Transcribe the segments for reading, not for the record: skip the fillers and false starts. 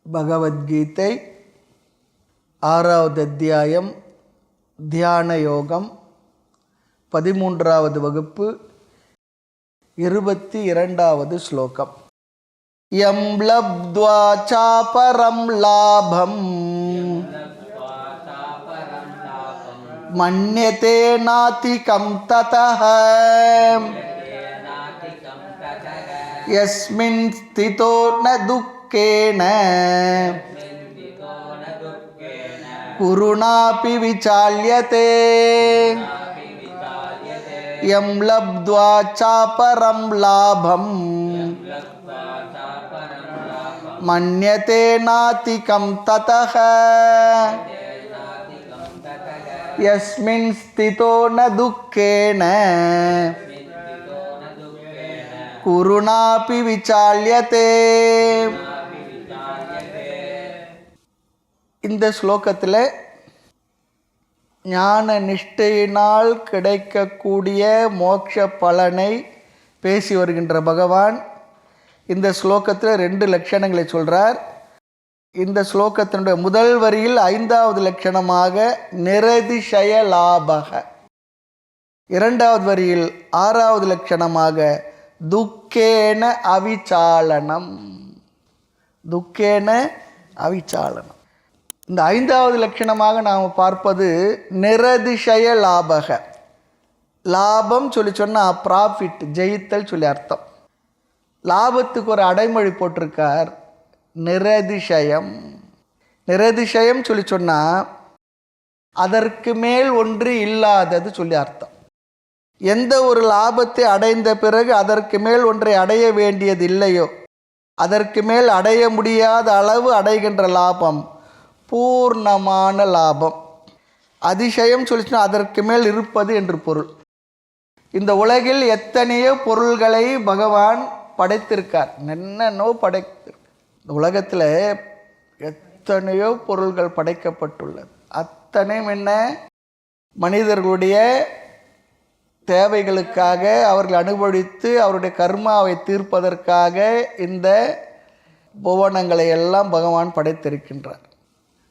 பகவத்கீதை 6வது அத்தியாயம் தியான யோகம் 13வது வகுப்பு 22வது ஸ்லோகம். யம் லப்த்வா சாபரம் லாபம் மன்யதே நாதிகம் ததஹ யஸ்மின் ஸ்திதோ ந துக்கேன குருணாபி விசால்யதே. யம் லப்த்வா சாபரம் லாபம் மன்யதே நாதிகம் ததஹ யஸ்மின் ஸ்திதோ ந துக்கேன குருணாபி விசால்யதே. இந்த ஸ்லோகத்தில் ஞான நிஷ்டையினால் கிடைக்கக்கூடிய மோட்ச பலனை பேசி வருகின்ற பகவான் இந்த ஸ்லோகத்தில் 2 லட்சணங்களை சொல்கிறார். இந்த ஸ்லோகத்தினுடைய முதல் வரியில் 5வது லட்சணமாக நிரதிசய லாபக, 2வது வரியில் 6வது லட்சணமாக துக்கேன அவிச்சாலனம். துக்கேன அவிச்சாலனம். இந்த 5வது லட்சணமாக நாம் பார்ப்பது நிரதிசய லாபக. லாபம் சொல்லி சொன்னால் ப்ராஃபிட், ஜெயித்தல் சொல்லி அர்த்தம். லாபத்துக்கு ஒரு அடைமொழி போட்டிருக்கார், நிரதிசயம். நிரதிசயம் சொல்லி சொன்னால் அதற்கு மேல் ஒன்று இல்லாதது சொல்லி அர்த்தம். எந்த ஒரு லாபத்தை அடைந்த பிறகு அதற்கு மேல் ஒன்றை அடைய வேண்டியது இல்லையோ, அதற்கு மேல் அடைய முடியாத அளவு அடைகின்ற லாபம் பூர்ணமான லாபம். அதிசயம் சொல்லிச்சுன்னா அதற்கு மேல் இருப்பது என்று பொருள். இந்த உலகில் எத்தனையோ பொருள்களை பகவான் படைத்திருக்கார், என்னென்னோ படைத்திருக்கார். இந்த உலகத்தில் எத்தனையோ பொருள்கள் படைக்கப்பட்டுள்ளது. அத்தனையும் என்ன, மனிதர்களுடைய தேவைகளுக்காக அவர்கள் அனுபவித்து அவருடைய கர்மாவை தீர்ப்பதற்காக இந்த புவனங்களை எல்லாம் பகவான் படைத்திருக்கின்றார்.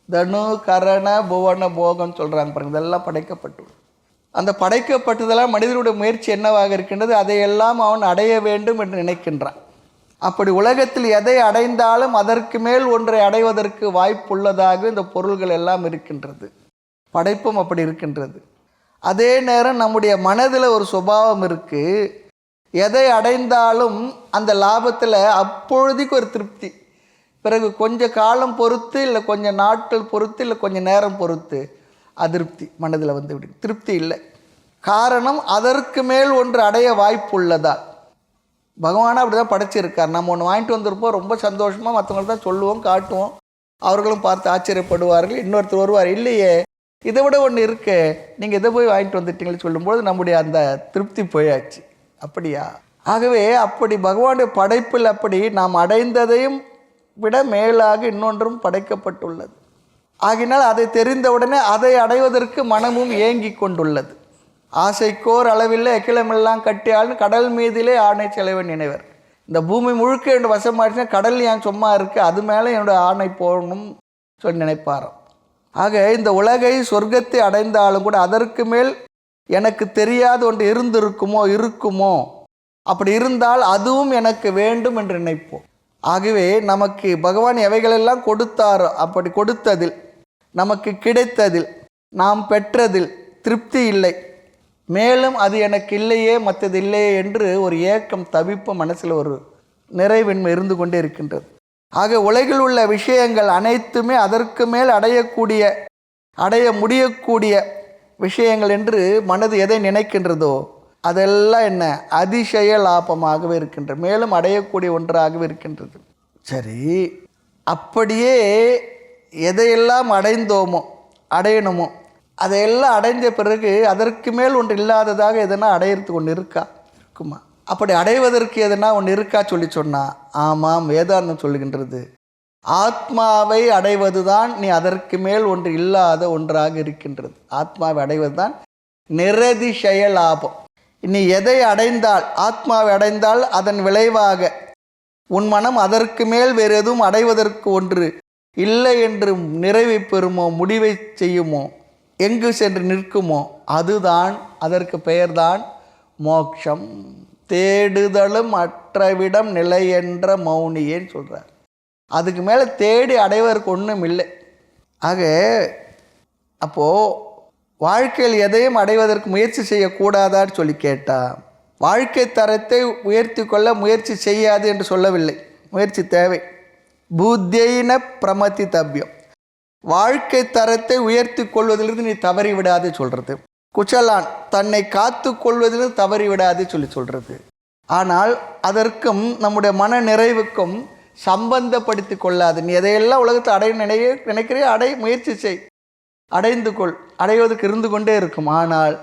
தனு கரண புவன போகம் சொல்கிறாங்க பாருங்கள், இதெல்லாம் படைக்கப்பட்டுள்ளது. அந்த படைக்கப்பட்டதெல்லாம் மனிதனுடைய முயற்சி என்னவாக இருக்கின்றது, அதையெல்லாம் அவன் அடைய வேண்டும் என்று நினைக்கின்றான். அப்படி உலகத்தில் எதை அடைந்தாலும் அதற்கு மேல் ஒன்றை அடைவதற்கு வாய்ப்புள்ளதாக இந்த பொருள்கள் எல்லாம் இருக்கின்றது. படைப்பும் அப்படி இருக்கின்றது. அதே நேரம் நம்முடைய மனதில் ஒரு சுபாவம் இருக்குது, எதை அடைந்தாலும் அந்த லாபத்தில் அப்பொழுதைக்கு ஒரு திருப்தி, பிறகு கொஞ்ச காலம் பொறுத்து இல்லை கொஞ்சம் நாட்கள் பொறுத்து இல்லை கொஞ்சம் நேரம் பொறுத்து அதிருப்தி மனதில் வந்து விடு, திருப்தி இல்லை. காரணம் அதற்கு மேல் ஒன்று அடைய வாய்ப்பு உள்ளதா. பகவானாக அப்படி தான் படைச்சிருக்கார். நம்ம ஒன்று வாங்கிட்டு வந்திருப்போம், ரொம்ப சந்தோஷமாக மற்றவங்களுக்கு தான் சொல்லுவோம், காட்டுவோம், அவர்களும் பார்த்து ஆச்சரியப்படுவார்கள். இன்னொருத்தர் வருவார், இல்லையே இதை விட ஒன்று இருக்கு, நீங்கள் இதை போய் வாங்கிட்டு வந்துட்டீங்கன்னு சொல்லும்போது நம்முடைய அந்த திருப்தி போயாச்சு. அப்படியா? ஆகவே அப்படி பகவானுடைய படைப்பில் அப்படி நாம் அடைந்ததையும் விட மேலாக இன்னொன்றும் படைக்கப்பட்டுள்ளது. ஆகினால் அதை தெரிந்தவுடனே அதை அடைவதற்கு மனமும் ஏங்கி கொண்டுள்ளது. ஆசைக்கோர் அளவில் எக்கிலமெல்லாம் கட்டியாலும் கடல் மீதிலே ஆணை செலவன் நினைவர். இந்த பூமி முழுக்க என்னோட வசமாயிடுச்சுன்னா கடல் ஏன் சும்மா இருக்குது, அது மேலே என்னோட ஆணை போகணும் சொல்லி நினைப்பாராம். ஆக இந்த உலகை சொர்க்கத்தை அடைந்தாலும் கூட அதற்கு மேல் எனக்கு தெரியாத ஒன்று இருக்குமோ, அப்படி இருந்தால் அதுவும் எனக்கு வேண்டும் என்று நினைப்போம். ஆகவே நமக்கு பகவான் எவைகளெல்லாம் கொடுத்தாரோ அப்படி கொடுத்ததில், நமக்கு கிடைத்ததில், நாம் பெற்றதில் திருப்தி இல்லை, மேலும் அது எனக்கு இல்லையே மற்றது இல்லையே என்று ஒரு ஏக்கம், தவிப்பு, மனசில் ஒரு நிறைவின்மை இருந்து கொண்டே இருக்கின்றது. ஆக உலகில் உள்ள விஷயங்கள் அனைத்துமே அதற்கு மேல் அடைய முடியக்கூடிய விஷயங்கள் என்று மனது எதை நினைக்கின்றதோ அதெல்லாம் என்ன, அதிசய லாபமாகவே இருக்கின்றது, மேலும் அடையக்கூடிய ஒன்றாகவே இருக்கின்றது. சரி, அப்படியே எதையெல்லாம் அடையணுமோ அதையெல்லாம் அடைந்த பிறகு அதற்கு மேல் ஒன்று இல்லாததாக எதனா அடையிறதுக்கு ஒன்று இருக்குமா? அப்படி அடைவதற்கு எதனா ஒன்று இருக்கா சொல்லி சொன்னால், ஆமாம், வேதாந்தம் சொல்லுகின்றது, ஆத்மாவை அடைவது தான் நீ அதற்கு மேல் ஒன்று இல்லாத ஒன்றாக இருக்கின்றது. ஆத்மாவை அடைவது தான் நிரதிசய லாபம். நீ எதை அடைந்தால், ஆத்மாவை அடைந்தால் அதன் விளைவாக உன் மனம் அதற்கு மேல் வேறு எதுவும் அடைவதற்கு ஒன்று இல்லை என்று நிறைவை பெறுமோ, முடிவை செய்யுமோ, எங்கு சென்று நிற்குமோ அதுதான், அதற்கு பெயர்தான் மோட்சம். தேடுதலும் அற்றவிடம் நிலை என்ற மௌனியேன்னு சொல்கிறார். அதுக்கு மேலே தேடி அடைவதற்கு ஒன்றும் இல்லை. ஆக அப்போது வாழ்க்கையில் எதையும் அடைவதற்கு முயற்சி செய்யக்கூடாதான்னு சொல்லி கேட்டால், வாழ்க்கை தரத்தை உயர்த்தி கொள்ள முயற்சி செய்யாது என்று சொல்லவில்லை. முயற்சி தேவை. புத்தியின பிரமதி தவ்யம், வாழ்க்கை தரத்தை உயர்த்தி கொள்வதிலிருந்து நீ தவறி விடாது சொல்கிறது. குச்சலான் தன்னை காத்து கொள்வதிலிருந்து தவறி விடாது சொல்கிறது. ஆனால் அதற்கும் நம்முடைய மன நிறைவுக்கும் சம்பந்தப்படுத்தி கொள்ளாது. நீ எதையெல்லாம் உலகத்தை அடைய நினைக்கிறியோ முயற்சி செய், அடைந்து கொள், அடைவதற்கு இருந்து கொண்டே இருக்கும். ஆனால்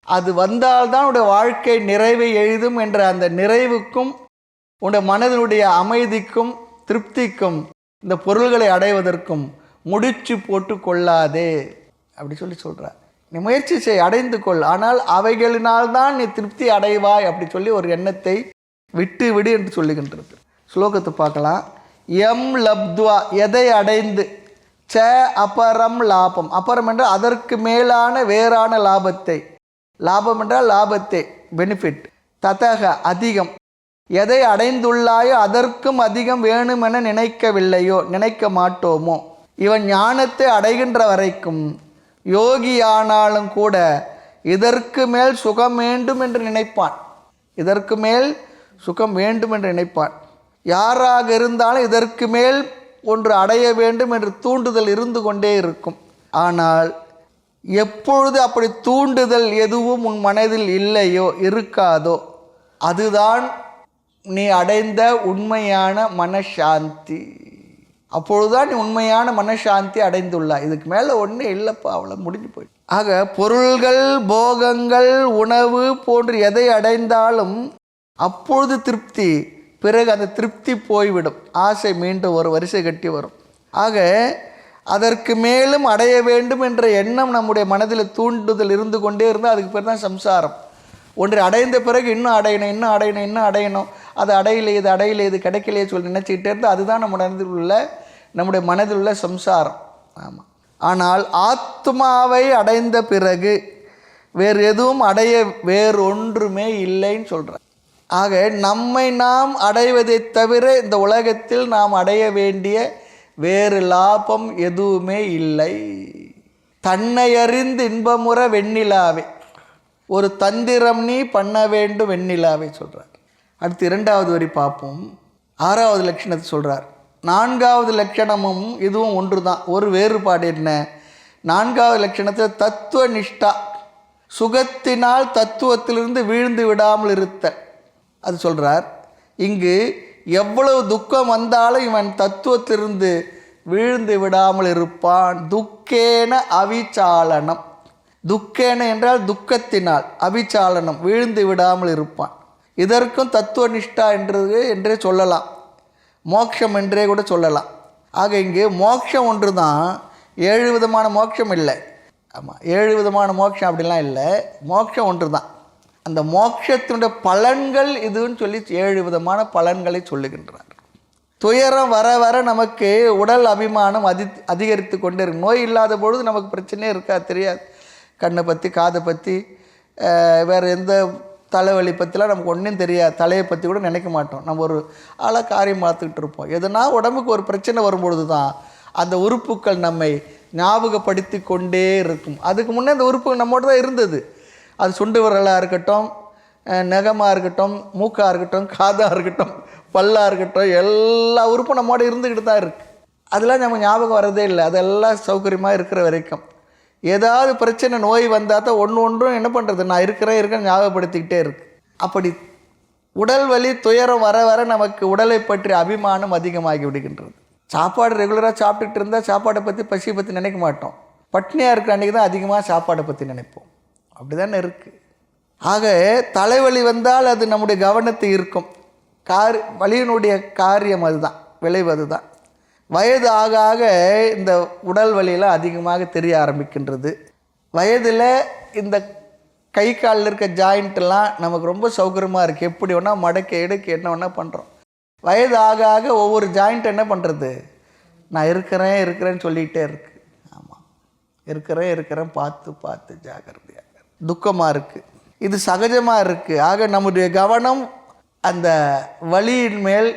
அது வந்தால்தான் உடைய வாழ்க்கை நிறைவை எழுதும் என்ற அந்த நிறைவுக்கும் உடைய மனதினுடைய அமைதிக்கும் திருப்திக்கும் இந்த பொருள்களை அடைவதற்கும் முடிச்சு போட்டு கொள்ளாதே அப்படி சொல்கிறார். நீ முயற்சி செய், அடைந்து கொள், ஆனால் அவைகளினால்தான் நீ திருப்தி அடைவாய் அப்படி சொல்லி ஒரு எண்ணத்தை விட்டு விடு என்று சொல்லுகின்றது. ஸ்லோகத்தை பார்க்கலாம். எம் லப்துவா, எதை அடைந்து, ச அபரம் லாபம், அபரம் என்றால் அதற்கு மேலான வேறான லாபத்தை, லாபம் என்றால் லாபத்தை, பெனிஃபிட், ததக அதிகம், எதை அடைந்துள்ளாயோ அதற்கும் அதிகம் வேணுமென நினைக்கவில்லையோ, நினைக்க மாட்டோமோ, இவன் ஞானத்தை அடைகின்ற வரைக்கும் யோகியானாலும் கூட இதற்கு மேல் சுகம் வேண்டும் என்று நினைப்பான். இதற்கு மேல் சுகம் வேண்டும் என்று நினைப்பான். யாராக இருந்தாலும் இதற்கு மேல் ஒன்று அடைய வேண்டும் என்று தூண்டுதல் இருந்து கொண்டே இருக்கும். ஆனால் எப்பொழுது அப்படி தூண்டுதல் எதுவும் உன் மனதில் இல்லையோ, இருக்காதோ, அதுதான் நீ அடைந்த உண்மையான மனசாந்தி. அப்பொழுதுதான் நீ உண்மையான மனசாந்தி அடைந்துள்ளாய். இதுக்கு மேலே ஒன்றும் இல்லைப்பா, அவ்வளோ முடிஞ்சு போய். ஆக பொருள்கள், போகங்கள், உணவு போன்று எதை அடைந்தாலும் அப்பொழுது திருப்தி, பிறகு அந்த திருப்தி போய்விடும், ஆசை மீண்டும் ஒரு வரிசை கட்டி வரும். ஆக அதற்கு மேலும் அடைய வேண்டும் என்ற எண்ணம் நம்முடைய மனதில் தூண்டுதல் இருந்து கொண்டே இருந்தால் அதுக்கு பேர் தான் சம்சாரம். ஒன்றை அடைந்த பிறகு இன்னும் அடையணும், இன்னும் அடையணும், இன்னும் அடையணும், அது அடையலையே, இது அடையலையே, இது கிடைக்கலையே சொல்லி நினச்சிக்கிட்டே இருந்தால் அதுதான் நம்முடைய மனதில் உள்ள சம்சாரம். ஆமாம். ஆனால் ஆத்மாவை அடைந்த பிறகு வேறு எதுவும் அடைய வேறு ஒன்றுமே இல்லைன்னு சொல்கிறார். ஆக நம்மை நாம் அடைவதை தவிர இந்த உலகத்தில் நாம் அடைய வேண்டிய வேறு லாபம் எதுவுமே இல்லை. தன்னை அறிந்து இன்பமுற வெண்ணிலாவே, ஒரு தந்திரம் நீ பண்ண வேண்டும் வெண்ணிலாவை சொல்கிறார். அடுத்து 2வது வரி பார்ப்போம். 6வது லட்சணத்தை சொல்கிறார். 4வது லட்சணமும் இதுவும் ஒன்று தான். ஒரு வேறுபாடு என்ன? 4வது லட்சணத்தில் தத்துவ நிஷ்டா, சுகத்தினால் தத்துவத்திலிருந்து வீழ்ந்து விடாமல் இருத்த, அது சொல்கிறார். இங்கு எவ்வளவு துக்கம் வந்தாலும் இவன் தத்துவத்திலிருந்து வீழ்ந்து விடாமல் இருப்பான். துக்கேன அவிச்சாலனம், துக்கேன என்றால் துக்கத்தினால், அவிச்சாலனம் வீழ்ந்து விடாமல் இருப்பான். இதற்கும் தத்துவ நிஷ்டா என்றே சொல்லலாம், மோட்சம் என்றே கூட சொல்லலாம். ஆக இங்கு மோட்சம் ஒன்று தான், 7 விதமான மோட்சம் இல்லை. ஆமாம், 7 விதமான மோட்சம் அப்படிலாம் இல்லை, மோட்சம் ஒன்று தான். அந்த மோட்சத்தினுடைய பலன்கள் இதுன்னு சொல்லி 7 விதமான பலன்களை சொல்லுகின்றார். துயரம் வர வர நமக்கு உடல் அபிமானம் அதிகரித்து கொண்டே இருக்கும். நோய் இல்லாத பொழுது நமக்கு பிரச்சனையே இருக்கா தெரியாது. கண்ணை பற்றி, காதை பற்றி, வேறு எந்த தலைவலி பற்றிலாம் நமக்கு ஒன்றும் தெரியாது. தலையை பற்றி கூட நினைக்க மாட்டோம். நம்ம ஒரு ஆளாக காரியம் பார்த்துக்கிட்டு இருப்போம். எதுனா உடம்புக்கு ஒரு பிரச்சனை வரும்பொழுது தான் அந்த உறுப்புக்கள் நம்மை ஞாபகப்படுத்தி கொண்டே இருக்கும். அதுக்கு முன்னே அந்த உறுப்புகள் நம்மோடு தான் இருந்தது. அது சுண்டு விரலாக இருக்கட்டும், நகமாக இருக்கட்டும், மூக்காக இருக்கட்டும், காதாக இருக்கட்டும், பல்லாக இருக்கட்டும், எல்லா உறுப்பும் நம்மோடு இருந்துக்கிட்டு தான் இருக்குது. அதெல்லாம் நம்ம ஞாபகம் வரதே இல்லை. அதெல்லாம் சௌகரியமாக இருக்கிற வரைக்கும். ஏதாவது பிரச்சனை, நோய் வந்தால் தான் ஒன்றும் என்ன பண்ணுறது, நான் இருக்கேன்னு ஞாபகப்படுத்திக்கிட்டே இருக்கு. அப்படி உடல் வலி, துயரம் வர வர நமக்கு உடலை பற்றி அபிமானம் அதிகமாகி விடுகின்றது. சாப்பாடு ரெகுலராக சாப்பிட்டுட்டு இருந்தால் சாப்பாடை பற்றி, பசியை பற்றி நினைக்க மாட்டோம். பட்னியாக இருக்கிற அன்றைக்கி தான் அதிகமாக சாப்பாடை பற்றி நினைப்போம். அப்படி தானே இருக்குது. ஆக தலைவலி வந்தால் அது நம்முடைய கவனத்தை இருக்கும். வலியினுடைய காரியம் அதுதான், விளைவு அதுதான். வயது ஆக ஆக இந்த உடல் வலியெல்லாம் அதிகமாக தெரிய ஆரம்பிக்கின்றது. வயதில் இந்த கை காலில் இருக்க ஜாயிண்ட்டெல்லாம் நமக்கு ரொம்ப சௌகரியமாக இருக்குது. எப்படி வேணால் மடக்க எடுக்க என்ன வேணால் பண்ணுறோம். வயது ஆக ஆக ஒவ்வொரு ஜாயிண்ட் என்ன பண்ணுறது, நான் இருக்கிறேன்னு சொல்லிகிட்டே இருக்கு. ஆமாம், இருக்கிறேன் பார்த்து ஜாக்கிரதையாக. துக்கமாக இருக்குது, இது சகஜமாக இருக்குது. ஆக நம்முடைய கவனம் அந்த வலியின் மேல்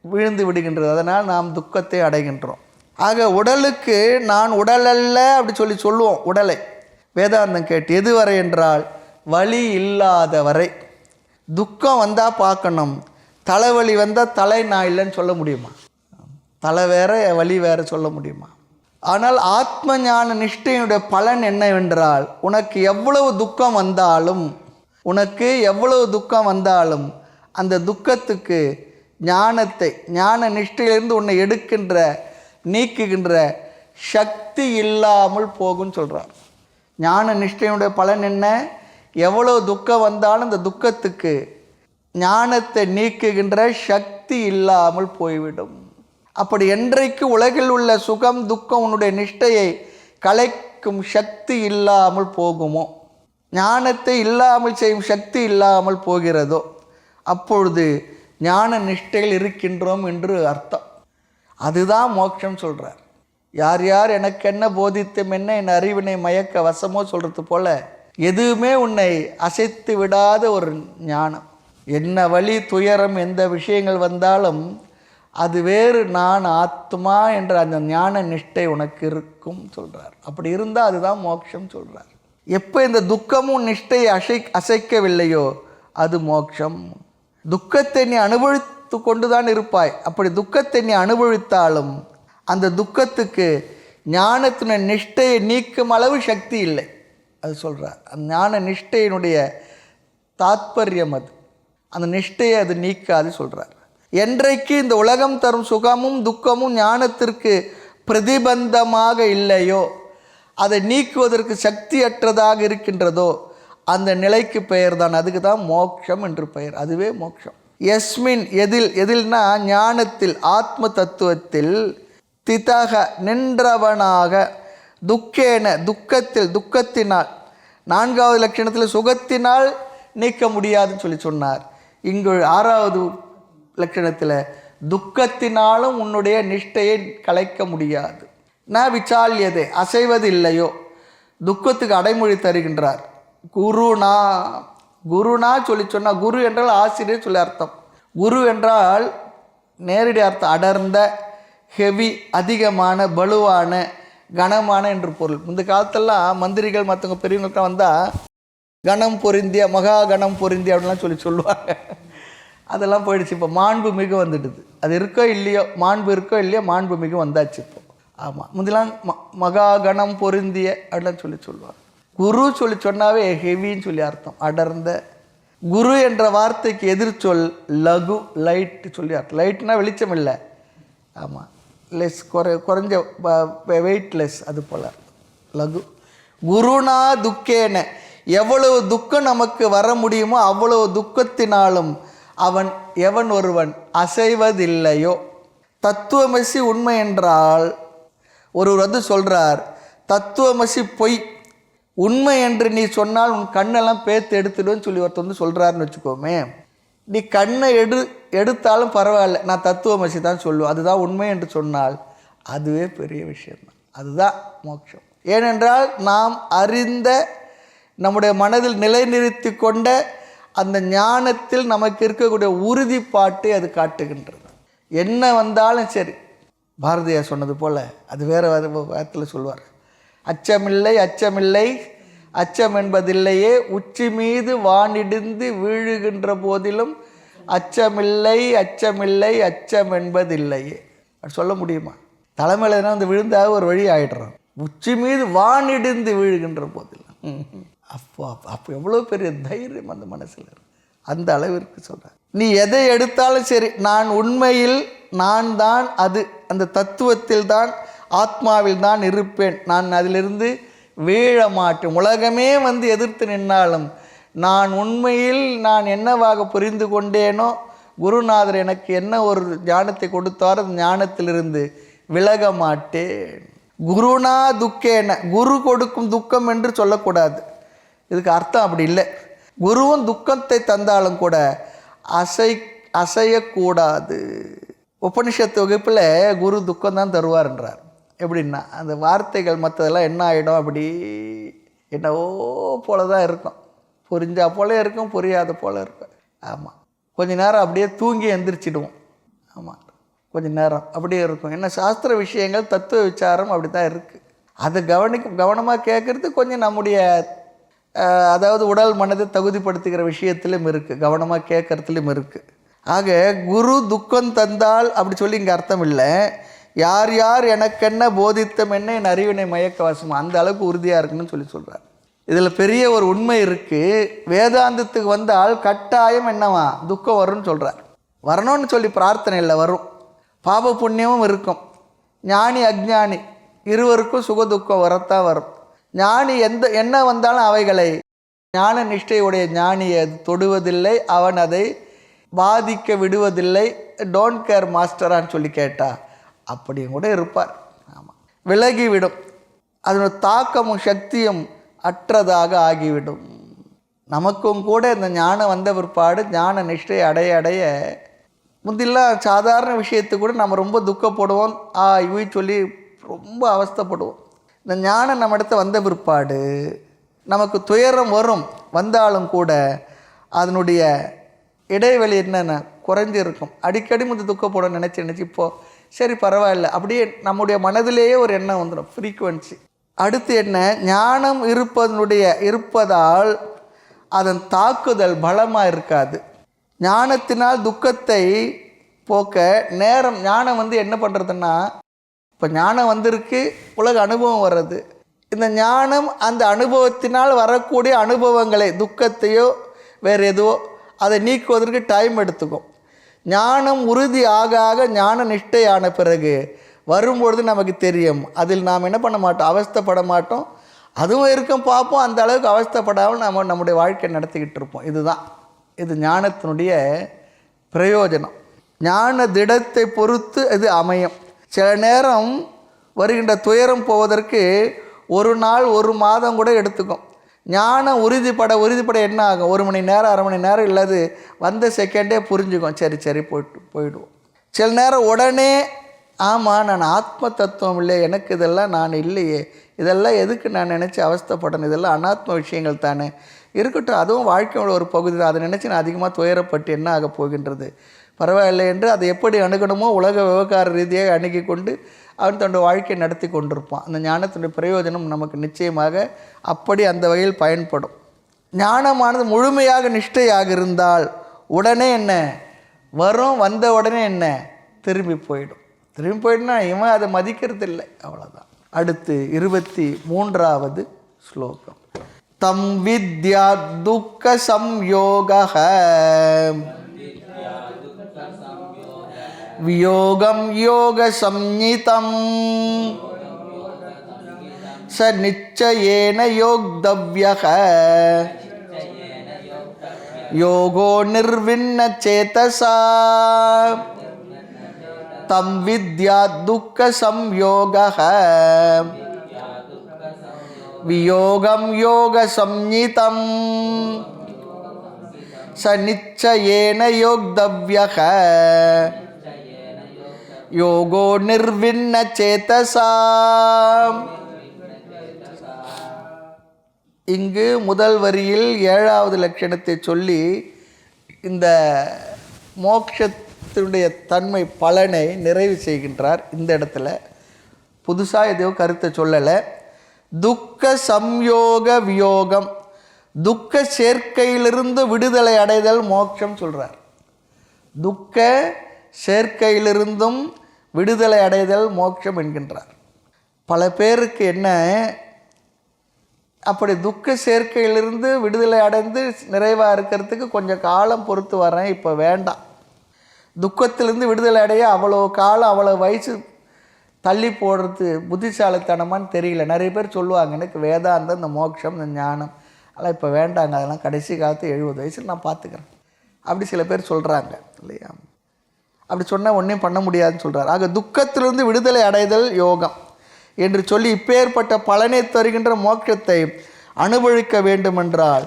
விழுந்து விடுகின்றது. அதனால் நாம் துக்கத்தை அடைகின்றோம். ஆக உடலுக்கு நான் உடல் அல்ல அப்படி சொல்லுவோம். உடலை வேதாந்தம் கேட்டு எதுவரை என்றால் வலி இல்லாத வரை. துக்கம் வந்தால் பார்க்கணும். தலைவலி வந்தால் தலை நான் இல்லைன்னு சொல்ல முடியுமா? தலை வேற வலி வேற சொல்ல முடியுமா? ஆனால் ஆத்ம ஞான நிஷ்டையினுடைய பலன் என்னவென்றால் உனக்கு எவ்வளவு துக்கம் வந்தாலும் அந்த துக்கத்துக்கு ஞான நிஷ்டையிலிருந்து உன்னை நீக்குகின்ற சக்தி இல்லாமல் போகும்னு சொல்கிறார். ஞான நிஷ்டையினுடைய பலன் என்ன? எவ்வளவு துக்கம் வந்தாலும் அந்த துக்கத்துக்கு ஞானத்தை நீக்குகின்ற சக்தி இல்லாமல் போய்விடும். அப்படி என்றைக்கு உலகில் உள்ள சுகம் துக்கம் உன்னுடைய நிஷ்டையை கலைக்கும் சக்தி இல்லாமல் போகுமோ, ஞானத்தை இல்லாமல் செய்யும் சக்தி இல்லாமல் போகிறதோ, அப்பொழுது ஞான நிஷ்டையில் இருக்கின்றோம் என்று அர்த்தம். அதுதான் மோட்சம் சொல்கிறார். யார் எனக்கு என்ன போதித்தும் என்ன என் அறிவினை மயக்க வசமோ சொல்கிறது போல எதுவுமே உன்னை அசைத்து விடாத ஒரு ஞானம். என்ன வலி துயரம் எந்த விஷயங்கள் வந்தாலும் அது வேறு, நான் ஆத்மா என்ற அந்த ஞான நிஷ்டை உனக்கு இருக்கும் சொல்கிறார். அப்படி இருந்தால் அதுதான் மோட்சம் சொல்கிறார். எப்போ இந்த துக்கமும் நிஷ்டையை அசைக்கவில்லையோ அது மோட்சம். துக்கத்தை நீ அனுபவித்து கொண்டு தான் இருப்பாய். அப்படி துக்கத்தை நீ அனுபவித்தாலும் அந்த துக்கத்துக்கு ஞானத்தின் நிஷ்டையை நீக்கும் அளவு சக்தி இல்லை. அது சொல்கிறார். அந்த ஞான நிஷ்டையினுடைய தாத்பரியம் அது. அந்த நிஷ்டையை அது நீக்காது சொல்கிறார். என்றைக்கு இந்த உலகம் தரும் சுகமும் துக்கமும் ஞானத்திற்கு பிரதிபந்தமாக இல்லையோ, அதை நீக்குவதற்கு சக்தியற்றதாக இருக்கின்றதோ, அந்த நிலைக்கு பெயர் தான், அதுக்கு தான் மோட்சம் என்று பெயர். அதுவே மோட்சம். யஸ்மின் எதில்னா ஞானத்தில், ஆத்ம தத்துவத்தில், திதக நின்றவனாக, துக்கேன துக்கத்தினால், 4வது லட்சணத்தில் சுகத்தினால் நீக்க முடியாதுன்னு சொன்னார். இங்கு 6வது லட்சணத்தில் துக்கத்தினாலும் உன்னுடைய நிஷ்டையை கலைக்க முடியாது. ந விசால்யதே, அசைவது இல்லையோ, துக்கத்துக்கு அடைமொழி தருகின்றார். குருனா சொன்னால், குரு என்றால் ஆசிரியர் சொல்லி அர்த்தம். குரு என்றால் நேரடி அர்த்தம் அடர்ந்த, ஹெவி, அதிகமான, பலுவான, கனமான என்று பொருள். இந்த காலத்தெல்லாம் மந்திரிகள் மற்றவங்க பெரியவங்கள்ட்ட வந்தால் கணம் பொருந்திய, மகா கணம் பொருந்திய அப்படின்லாம் சொல்லுவாங்க. அதெல்லாம் போயிடுச்சு. இப்போ மாண்பு மிகு வந்துடுது. அது இருக்கோ இல்லையோ, மாண்பு இருக்கோ இல்லையோ, மாண்பு மிகு வந்தாச்சு இப்போ. ஆமாம், முந்தெல்லாம் மகா கணம் பொருந்திய அப்படிலாம் சொல்லுவாங்க. குரு சொன்னாவே ஹெவின்னு சொல்லி அர்த்தம், அடர்ந்த. குரு என்ற வார்த்தைக்கு எதிர்ச்சொல் லகு, லைட் சொல்லி அர்த்தம். லைட்னா வெளிச்சம் இல்லை. ஆமாம், லெஸ், குறைஞ்ச, வெயிட்லெஸ், அது போல் லகு. குருனா துக்கேன, எவ்வளவு துக்கம் நமக்கு வர முடியுமோ அவ்வளவு துக்கத்தினாலும் எவன் ஒருவன் அசைவதில்லையோ. தத்துவமசி உண்மை என்றால் ஒருவர் சொல்கிறார், தத்துவமசி பொய், உண்மை என்று நீ சொன்னால் உன் கண்ணெல்லாம் பேத்து எடுத்துடுன்னு சொல்லி ஒருத்தர் சொல்கிறாருன்னு வச்சுக்கோமே. நீ கண்ணை எடுத்தாலும் பரவாயில்ல, நான் தத்துவமசி தான் சொல்லுவேன், அதுதான் உண்மை என்று சொன்னால் அதுவே பெரிய விஷயம்தான். அதுதான் மோட்சம். ஏனென்றால் நாம் அறிந்த, நம்முடைய மனதில் நிலைநிறுத்தி கொண்ட அந்த ஞானத்தில் நமக்கு இருக்கக்கூடிய உறுதிப்பாட்டை அது காட்டுகின்றது. என்ன வந்தாலும் சரி, பாரதியார் சொன்னது போல், அது வேறு வார்த்தையில் சொல்வார், அச்சமில்லை அச்சம் என்பதில்லையே, உச்சி மீது வானிடிந்து வீழுகின்ற போதிலும் அச்சம் என்பதில்லையே. அது சொல்ல முடியுமா? தலைமையில் வந்து விழுந்தாக ஒரு வழி ஆகிடுறோம். உச்சி மீது வானிடிந்து வீழுகின்ற போதிலும், அப்போ எவ்வளோ பெரிய தைரியம் அந்த மனசில் இருக்கு. அந்த அளவிற்கு சொல்கிறேன். நீ எதை எடுத்தாலும் சரி, நான் உண்மையில் நான் தான், அது அந்த தத்துவத்தில் தான், ஆத்மாவில் தான் இருப்பேன், நான் அதிலிருந்து வீழ மாட்டேன். உலகமே வந்து எதிர்த்து நின்னாலும் நான் உண்மையில் நான் என்னவாக புரிந்து கொண்டேனோ, குருநாதர் எனக்கு என்ன ஒரு ஞானத்தை கொடுத்தாரோ அந்த ஞானத்திலிருந்து விலக மாட்டேன். குருனா துக்கேன, குரு கொடுக்கும் துக்கம் என்று சொல்லக்கூடாது. இதுக்கு அர்த்தம் அப்படி இல்லை. குருவும் துக்கத்தை தந்தாலும் கூட அசையக்கூடாது. உபனிஷத்து வகுப்பில் குரு துக்கம் தான் தருவார்ன்றார். எப்படின்னா அந்த வார்த்தைகள் மற்றதெல்லாம் என்ன ஆகிடும், அப்படி என்னவோ போல தான் இருக்கும். புரிஞ்சா போல இருக்கும், புரியாத போல இருக்கும். ஆமாம், கொஞ்ச நேரம் அப்படியே தூங்கி எந்திரிச்சிடுவோம். ஆமாம், கொஞ்சம் நேரம் அப்படியே இருக்கும். என்ன சாஸ்திர விஷயங்கள் தத்துவ விசாரம் அப்படி தான் இருக்குது. அதை கவனமாக கேட்குறது கொஞ்சம் நம்முடைய அதாவது உடல் மனதை தகுதிப்படுத்துகிற விஷயத்திலும் இருக்குது, கவனமாக கேட்குறதுலையும் இருக்குது. ஆக குரு துக்கம் தந்தால் அப்படி சொல்லி இங்கே அர்த்தம் இல்லை. யார் யார் எனக்கென்ன போதித்தம் என்ன என் அறிவினை மயக்கவாசம், அந்த அளவுக்கு உறுதியாக இருக்குன்னு சொல்கிறார். இதில் பெரிய ஒரு உண்மை இருக்குது. வேதாந்தத்துக்கு வந்தால் கட்டாயம் என்னவா துக்கம் வரும்னு சொல்கிறார். வரணும்னு சொல்லி பிரார்த்தனை இல்லை, வரும். பாப புண்ணியமும் இருக்கும். ஞானி அஜ்ஞானி இருவருக்கும் சுக துக்கம் வரத்தான் வரும். ஞானி என்ன வந்தாலும் அவைகளை ஞான நிஷ்டையுடைய ஞானியை அது தொடுவதில்லை, அவன் அதை பாதிக்க விடுவதில்லை. டோன்ட் கேர் மாஸ்டரான்னு சொல்லி கேட்டா அப்படியும் கூட இருப்பார். ஆமாம், விலகிவிடும். அதனுடைய தாக்கமும் சக்தியும் அற்றதாக ஆகிவிடும். நமக்கும் கூட இந்த ஞானம் வந்த பிற்பாடு ஞான நிஷ்டை அடைய அடைய முந்திலாம் சாதாரண விஷயத்துக்கு கூட நம்ம ரொம்ப துக்கப்படுவோம், இவை சொல்லி ரொம்ப அவஸ்தைப்படுவோம். இந்த ஞானம் நம்ம இடத்த வந்த பிற்பாடு நமக்கு துயரம் வரும், வந்தாலும் கூட அதனுடைய இடைவெளி என்னென்ன குறைஞ்சிருக்கும். அடிக்கடி முந்தி துக்கப்படும் நினச்சி இப்போது சரி பரவாயில்ல, அப்படியே நம்முடைய மனதிலேயே ஒரு எண்ணம் வந்துடும், ஃப்ரீக்குவன்சி. அடுத்து என்ன, ஞானம் இருப்பதால் அதன் தாக்குதல் பலமாக இருக்காது. ஞானத்தினால் துக்கத்தை போக்க நேரம் ஞானம் என்ன பண்ணுறதுன்னா, இப்போ ஞானம் வந்திருக்கு, உலக அனுபவம் வர்றது. இந்த ஞானம் அந்த அனுபவத்தினால் வரக்கூடிய அனுபவங்களை, துக்கத்தையோ வேறு எதுவோ அதை நீக்குவதற்கு டைம் எடுத்துக்கும். ஞானம் உறுதி ஆக ஆக ஞான நிஷ்டையான பிறகு வரும்பொழுது நமக்கு தெரியும். அதில் நாம் என்ன பண்ண மாட்டோம், அவஸ்தைப்பட மாட்டோம். அதுவும் இருக்கும், பார்ப்போம். அந்த அளவுக்கு அவஸ்தைப்படாமல் நம்முடைய வாழ்க்கையை நடத்திக்கிட்டு இருப்போம். இது ஞானத்தினுடைய பிரயோஜனம். ஞான திடத்தை பொறுத்து இது அமையும். சில நேரம் வருகின்ற துயரம் போவதற்கு ஒரு நாள் ஒரு மாதம் கூட எடுத்துக்கும். ஞானம் உறுதிப்பட என்ன ஆகும், 1 மணி நேரம் 1/2 மணி நேரம் இல்லாது வந்த செகண்டே புரிஞ்சுக்கும். சரி போயிடுவோம். சில நேரம் உடனே ஆமாம் நான் ஆத்ம தத்துவம் இல்லை, எனக்கு இதெல்லாம் நான் இல்லையே, இதெல்லாம் எதுக்கு நான் நினச்சி அவஸ்தைப்படணும், இதெல்லாம் அனாத்ம விஷயங்கள் தானே, இருக்கட்டும், அதுவும் வாழ்க்கையோட ஒரு பகுதி தான், அதை நினச்சி நான் அதிகமாக துயரப்பட்டு என்ன ஆக போகின்றது, பரவாயில்லை என்று அதை எப்படி அணுகணுமோ உலக விவகார ரீதியாக அணுகி கொண்டு அவன் தன்னுடைய வாழ்க்கையை நடத்தி கொண்டிருப்பான். அந்த ஞானத்தினுடைய பிரயோஜனம் நமக்கு நிச்சயமாக அப்படி அந்த வகையில் பயன்படும். ஞானமானது முழுமையாக நிஷ்டையாக இருந்தால் உடனே என்ன வரும், வந்த உடனே என்ன திரும்பி போயிடும். இவன் அதை மதிக்கிறது இல்லை, அவ்வளோதான். அடுத்து 23வது ஸ்லோகம். தம் வித்யா துக்க சம்யோகः வியோகம் யோக சம்ஞிதம் ச நிச்சயேன யோக்தவ்யः யோகோ நிர்விண்ண சேதசா தம் வித்யா துக்க சம்யோகः வியோகம் யோக சம்ஞிதம் ச நிச்சயேன யோக்தவ்யः யோகோ நிர்விண்ண சேதசா. இங்கு முதல் வரியில் 7வது லட்சணத்தை சொல்லி இந்த மோட்சத்தினுடைய தன்மை பலனை நிறைவு செய்கின்றார். இந்த இடத்துல புதுசாக எதையோ கருத்தை சொல்லலை. துக்க சம்யோக வியோகம், துக்க சேர்க்கையிலிருந்து விடுதலை அடைதல் மோட்சம் சொல்கிறார். துக்க சேர்க்கையிலிருந்தும் விடுதலை அடைதல் மோட்சம் என்கின்றார். பல பேருக்கு என்ன, அப்படி துக்க சேர்க்கையிலிருந்து விடுதலை அடைந்து நிறைவாக இருக்கிறதுக்கு கொஞ்சம் காலம் பொறுத்து வரேன், இப்போ வேண்டாம். துக்கத்திலிருந்து விடுதலை அடைய அவ்வளோ காலம் அவ்வளோ வயசு தள்ளி போடுறது புத்திசாலித்தனமான்னு தெரியல. நிறைய பேர் சொல்லுவாங்க எனக்கு வேதாந்தம், இந்த மோட்சம், இந்த ஞானம் அதெல்லாம் இப்போ வேண்டாங்க, அதெல்லாம் கடைசி காலத்து 70 வயசில் நான் பார்த்துக்கிறேன் அப்படி சில பேர் சொல்கிறாங்க இல்லையா. அப்படி சொன்னால் ஒன்றையும் பண்ண முடியாதுன்னு சொல்கிறார். ஆக துக்கத்திலிருந்து விடுதலை அடைதல் யோகம் என்று சொல்லி இப்பேற்பட்ட பலனை தருகின்ற மோட்சத்தை அனுபவிக்க வேண்டுமென்றால்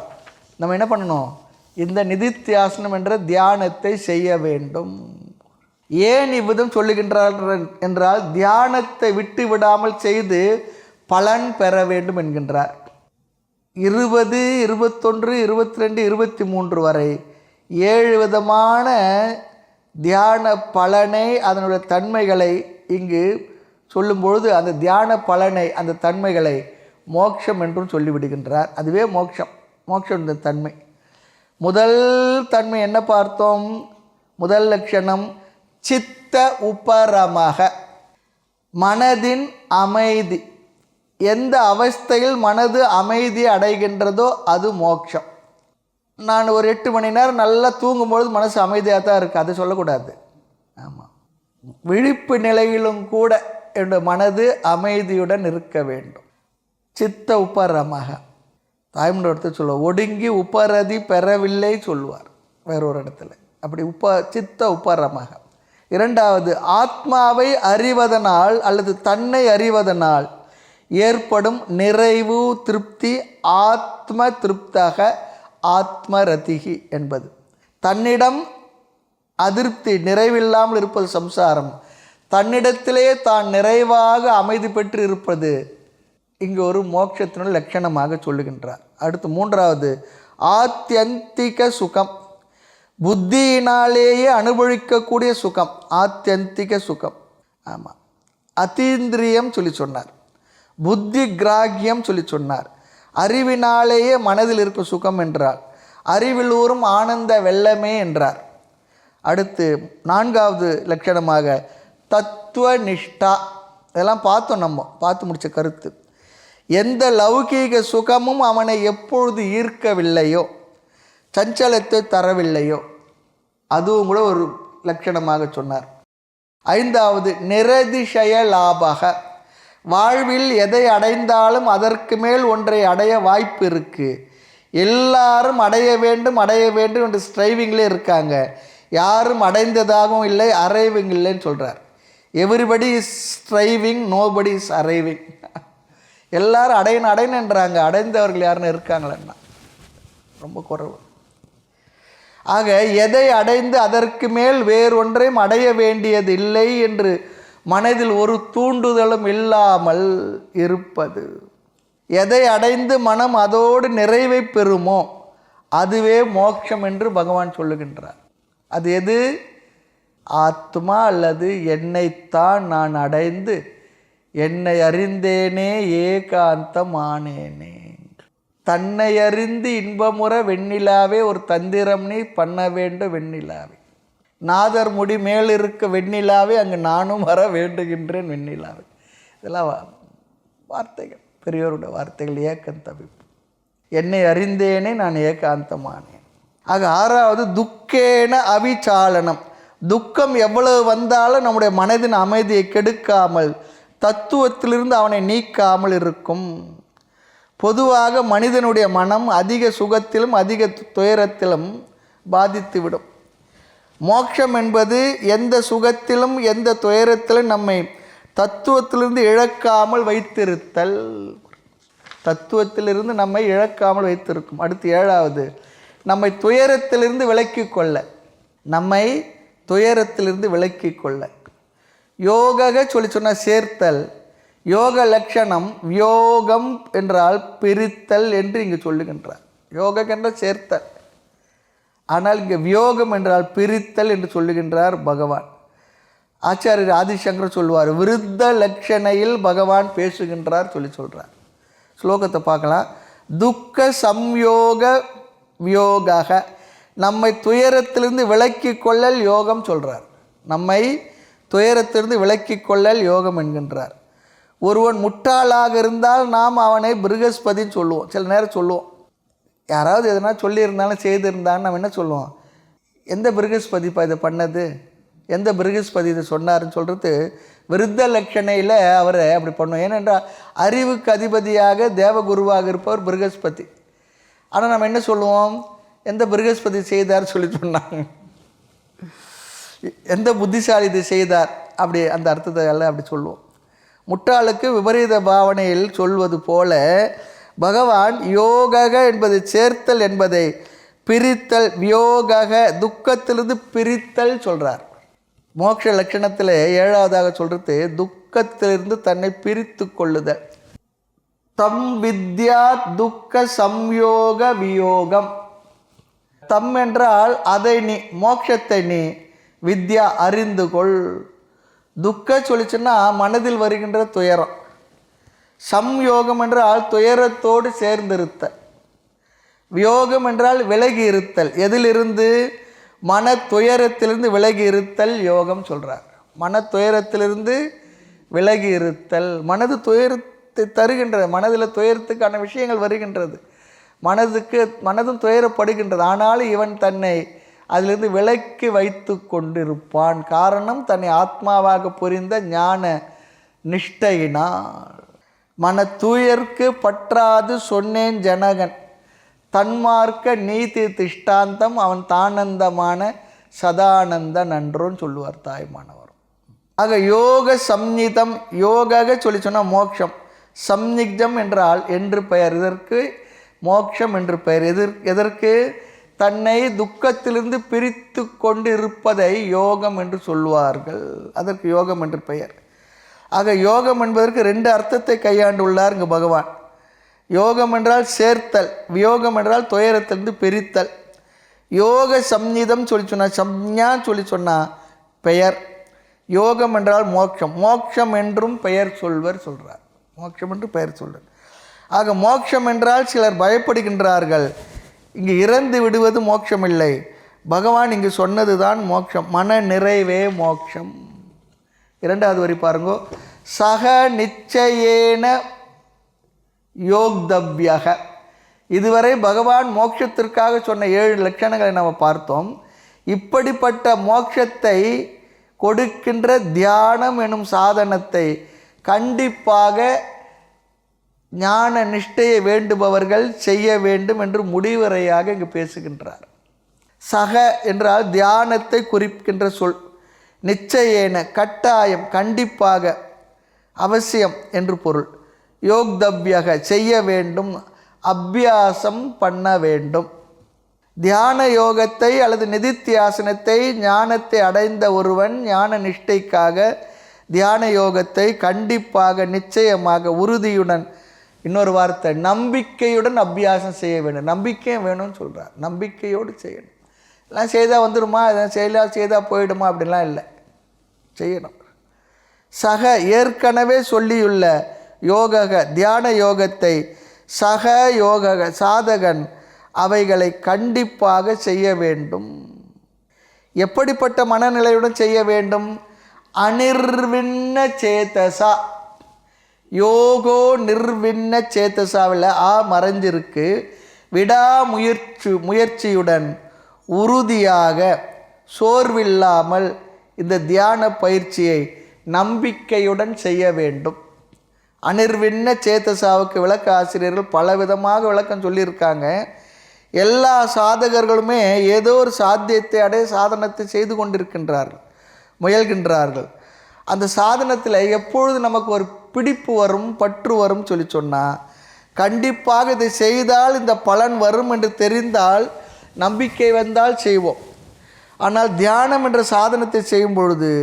நம்ம என்ன பண்ணணும், இந்த நிதித்தியாசனம் என்ற தியானத்தை செய்ய வேண்டும். ஏன் இவ்விதம் சொல்லுகின்றார் என்றால் தியானத்தை விட்டு விடாமல் செய்து பலன் பெற வேண்டும் என்கின்றார். 20, 21, 22, 23 வரை 7 விதமான தியான பலனை அதனுடைய தன்மைகளை இங்கு சொல்லும்பொழுது அந்த தியான பலனை அந்த தன்மைகளை மோட்சம் என்றும் சொல்லிவிடுகின்றார். அதுவே மோட்சம் இந்த தன்மை. முதல் தன்மை என்ன பார்த்தோம்? முதல் லட்சணம் சித்த உபரமாக, மனதின் அமைதி. எந்த அவஸ்தையில் மனது அமைதி அடைகின்றதோ அது மோட்சம். நான் ஒரு 8 மணி நேரம் நல்லா தூங்கும்பொழுது மனசு அமைதியாக தான் இருக்குது, அதை சொல்லக்கூடாது. ஆமாம், விழிப்பு நிலையிலும் கூட என்னுடைய மனது அமைதியுடன் இருக்க வேண்டும். சித்த உப்பரமாக தாய்மொழி இடத்துல சொல்லுவார், ஒடுங்கி உப்பரதி பெறவில்லை சொல்லுவார் வேறொரு இடத்துல. அப்படி சித்த உப்பரமாக. இரண்டாவது, ஆத்மாவை அறிவதனால் அல்லது தன்னை அறிவதனால் ஏற்படும் நிறைவு திருப்தி ஆத்ம திருப்தாக ஆத்மரதிகி என்பது. தன்னிடம் அதிருப்தி நிறைவில்லாமல் இருப்பது சம்சாரம், தன்னிடத்திலே தான் நிறைவாக அமைதி பெற்று இருப்பது இங்கு ஒரு மோட்சத்தினுடைய லட்சணமாக சொல்லுகின்றார். அடுத்து மூன்றாவது, ஆத்தியந்திக சுகம், புத்தியினாலேயே அனுபவிக்கக்கூடிய சுகம், ஆத்தியந்திக சுகம். ஆமாம், அதீந்திரியம் சொல்லி சொன்னார், புத்தி கிராகியம் சொல்லி சொன்னார். அறிவினாலேயே மனதில் இருக்கும் சுகம் என்றார், அறிவில் ஊறும் ஆனந்த வெள்ளமே என்றார். அடுத்து நான்காவது லட்சணமாக தத்துவ நிஷ்டா. இதெல்லாம் பார்த்தோம், நம்ம பார்த்து முடித்த கருத்து. எந்த லௌகீக சுகமும் அவனை எப்பொழுது ஈர்க்கவில்லையோ, சஞ்சலத்தை தரவில்லையோ, அதுவும் கூட ஒரு லட்சணமாக சொன்னார். ஐந்தாவது நிரதிசய லாபக, வாழ்வில் எதை அடைந்தாலும் அதற்கு மேல் ஒன்றை அடைய வாய்ப்பு இருக்குது. எல்லாரும் அடைய வேண்டும் என்று ஸ்ட்ரைவிங்லே இருக்காங்க, யாரும் அடைந்ததாகவும் இல்லை, அரைவிங் இல்லைன்னு சொல்கிறார். Everybody is striving, nobody is arriving. எல்லாரும் அடையணுன்றாங்க, அடைந்தவர்கள் யாருன்னு இருக்காங்களேன்னா ரொம்ப குறைவு. ஆக எதை அடைந்து அதற்கு மேல் வேறொன்றையும் அடைய வேண்டியது இல்லை என்று மனதில் ஒரு தூண்டுதலும் இல்லாமல் இருப்பது. எதை அடைந்து மனம் அதோடு நிறைவை பெறுமோ அதுவே மோட்சம் என்று பகவான் சொல்லுகின்றார். அது எது? ஆத்மா அல்லது என்னைத்தான் நான் அடைந்து என்னை அறிந்தேனே ஏகாந்தமானேனே. தன்னை அறிந்து இன்பமுற வெண்ணிலாவே ஒரு தந்திரம் நீ பண்ண வேண்டும் வெண்ணிலாவே. நாதர் முடி மேல் இருக்க வெண்ணிலாவே அங்கு நானும் வர வேண்டுகின்றேன் வெண்ணிலாவே. இதெல்லாம் வார்த்தைகள், பெரியோருடைய வார்த்தைகள். ஏக்கம் தவிப்பு, என்னை அறிந்தேனே நான் ஏகாந்தமானேன். ஆக ஆறாவது துக்கேன அவிச்சாலனம். துக்கம் எவ்வளவு வந்தாலும் நம்முடைய மனதின் அமைதியை கெடுக்காமல் தத்துவத்திலிருந்து அவனை நீக்காமல் இருக்கும். பொதுவாக மனிதனுடைய மனம் அதிக சுகத்திலும் அதிக துயரத்திலும் பாதித்துவிடும். மோட்சம் என்பது எந்த சுகத்திலும் எந்த துயரத்திலும் நம்மை தத்துவத்திலிருந்து இழக்காமல் வைத்திருத்தல். தத்துவத்திலிருந்து நம்மை இழக்காமல் வைத்திருக்கும். அடுத்து ஏழாவது, நம்மை துயரத்திலிருந்து விலக்கி கொள்ள. நம்மை துயரத்திலிருந்து விலக்கி கொள்ள யோக சொல்லி சொன்ன சேர்த்தல். யோக லட்சணம் வியோகம் என்றால் பிரித்தல் என்று இங்கு சொல்லுகின்றார். யோக என்ற சேர்த்தல், ஆனால் இங்கே வியோகம் என்றால் பிரித்தல் என்று சொல்லுகின்றார் பகவான். ஆச்சாரியர் ஆதிசங்கர் சொல்வார், விருத்த லட்சணையில் பகவான் பேசுகின்றார் சொல்லி சொல்கிறார். ஸ்லோகத்தை பார்க்கலாம். துக்க சம்யோக வியோகாக, நம்மை துயரத்திலிருந்து விலக்கி கொள்ளல் யோகம் சொல்கிறார். நம்மை துயரத்திலிருந்து விலக்கி கொள்ளல் யோகம் என்கின்றார். ஒருவன் முட்டாளாக இருந்தால் நாம் அவனை பிருகஸ்பதின்னு சொல்லுவோம். சில நேரம் சொல்லுவோம், யாராவது எதனா சொல்லியிருந்தாலும் செய்திருந்தாலும் நம்ம என்ன சொல்லுவோம், எந்த பிருகஸ்பதிப்பா இதை பண்ணது, எந்த பிருகஸ்பதி இதை சொன்னார்னு சொல்கிறது விருத்த லட்சணையில் அவரை அப்படி பண்ணுவோம். ஏனென்றால் அறிவுக்கு அதிபதியாக தேவகுருவாக இருப்பவர் பிருகஸ்பதி. ஆனால் நம்ம என்ன சொல்லுவோம், எந்த பிருகஸ்பதி செய்தார் சொல்லி சொன்னாங்க, எந்த புத்திசாலி இதை செய்தார், அப்படி அந்த அர்த்தத்தை எல்லாம் அப்படி சொல்லுவோம். முட்டாளுக்கு விபரீத பாவனையில் சொல்வது போல பகவான் யோக என்பது சேர்த்தல் என்பதை பிரித்தல், வியோக துக்கத்திலிருந்து பிரித்தல் சொல்கிறார். மோட்ச லட்சணத்தில் 7வதாக சொல்கிறது துக்கத்திலிருந்து தன்னை பிரித்து கொள்ளுதல். தம் வித்யா துக்க சம்யோக வியோகம். தம் என்றால் அதை நீ, மோட்சத்தை நீ, வித்யா அறிந்து கொள். துக்க சொல்லிச்சுன்னா மனதில் வருகின்ற துயரம். சம்யோகம் என்றால் துயரத்தோடு சேர்ந்திருத்தல். வியோகம் என்றால் விலகி இருத்தல். எதிலிருந்து? மன துயரத்திலிருந்து விலகி இருத்தல் யோகம் சொல்கிறார். மன துயரத்திலிருந்து விலகி இருத்தல். மனது துயரத்தை தருகின்றது. மனதில் துயரத்துக்கான விஷயங்கள் வருகின்றது. மனதும் துயரப்படுகின்றது. ஆனாலும் இவன் தன்னை அதிலிருந்து விலக்கி வைத்து கொண்டிருப்பான். காரணம், தன்னை ஆத்மாவாக புரிந்த ஞான நிஷ்டையினால். மன தூயர்க்கு பற்றாது சொன்னேன் ஜனகன், தன்மார்க்க நீதி திஷ்டாந்தம் அவன் தானந்தமான சதானந்த நன்றோன்னு சொல்லுவார் தாய்மானவர். ஆக யோக சம்நிதம், யோக சொல்லி சொன்னால் மோட்சம். சம்நிக்தம் என்றால் என்று பெயர். இதற்கு மோட்சம் என்று பெயர். எதற்கு? தன்னை துக்கத்திலிருந்து பிரித்து கொண்டு இருப்பதை யோகம் என்று சொல்வார்கள். அதற்கு யோகம் என்று பெயர். ஆக யோகம் என்பதற்கு 2 அர்த்தத்தை கையாண்டுள்ளார் இங்கு பகவான். யோகம் என்றால் சேர்த்தல், வியோகம் என்றால் துயரத்திலிருந்து பிரித்தல். யோக சம்நிதம் சொல்லி சொன்னால், சம்ஞா சொல்லி சொன்னால் பெயர். யோகம் என்றால் மோட்சம். மோட்சம் என்றும் பெயர் சொல்வர் சொல்கிறார். மோட்சம் என்று பெயர் சொல்வர். ஆக மோட்சம் என்றால் சிலர் பயப்படுகின்றார்கள். இங்கு இறந்து விடுவது மோட்சம் இல்லை. பகவான் இங்கு சொன்னது தான் மோட்சம். மன நிறைவே மோட்சம். 2வது வரி பாருங்கோ. சக நிச்சயேன யோக்தவ்யக. இதுவரை பகவான் மோட்சத்திற்காக சொன்ன 7 லட்சணங்களை நாம் பார்த்தோம். இப்படிப்பட்ட மோட்சத்தை கொடுக்கின்ற தியானம் எனும் சாதனத்தை கண்டிப்பாக ஞான நிஷ்டையை வேண்டுபவர்கள் செய்ய வேண்டும் என்று முடிவுரையாக இங்கு பேசுகின்றார். சக என்றால் தியானத்தை குறிக்கின்ற சொல். நிச்சயேன கட்டாயம், கண்டிப்பாக, அவசியம் என்று பொருள். யோக்தவ்யக செய்ய வேண்டும், அபியாசம் பண்ண வேண்டும். தியான யோகத்தை அல்லது நிதித்தியாசனத்தை ஞானத்தை அடைந்த ஒருவன் ஞான நிஷ்டைக்காக தியான யோகத்தை கண்டிப்பாக, நிச்சயமாக, உறுதியுடன், இன்னொரு வார்த்தை நம்பிக்கையுடன் அபியாசம் செய்ய வேண்டும். நம்பிக்கையும் வேணும்னு சொல்கிறார். நம்பிக்கையோடு செய்யணும். எல்லாம் செய்தால் வந்துடுமா, இதெல்லாம் செய்தால் போயிடுமா அப்படின்லாம் இல்லை, செய்யணும். சக ஏற்கனவே சொல்லியுள்ள யோக தியான யோகத்தை சக யோக சாதகன் அவைகளை கண்டிப்பாக செய்ய வேண்டும். எப்படிப்பட்ட மனநிலையுடன் செய்ய வேண்டும்? அனிர்விண்ண சேதசா. யோகோ நிர்விண்ண சேத்தசாவில் மறைஞ்சிருக்கு. முயற்சியுடன் உறுதியாக சோர்வில்லாமல் இந்த தியான பயிற்சியை நம்பிக்கையுடன் செய்ய வேண்டும். அனிர்விண்ண சேத்தசாவுக்கு விளக்க ஆசிரியர்கள் பலவிதமாக விளக்கம் சொல்லியிருக்காங்க. எல்லா சாதகர்களுமே ஏதோ ஒரு சாத்தியத்தை அடைய சாதனத்தை செய்து கொண்டிருக்கின்றார்கள், முயல்கின்றார்கள். அந்த சாதனத்தில் எப்பொழுது நமக்கு ஒரு பிடிப்பு வரும், பற்று வரும் சொல்லி சொன்னால், கண்டிப்பாக இதை செய்தால் இந்த பலன் வரும் என்று தெரிந்தால், நம்பிக்கை வந்தால் செய்வோம். ஆனால் தியானம் என்ற சாதனத்தை செய்யும் பொழுது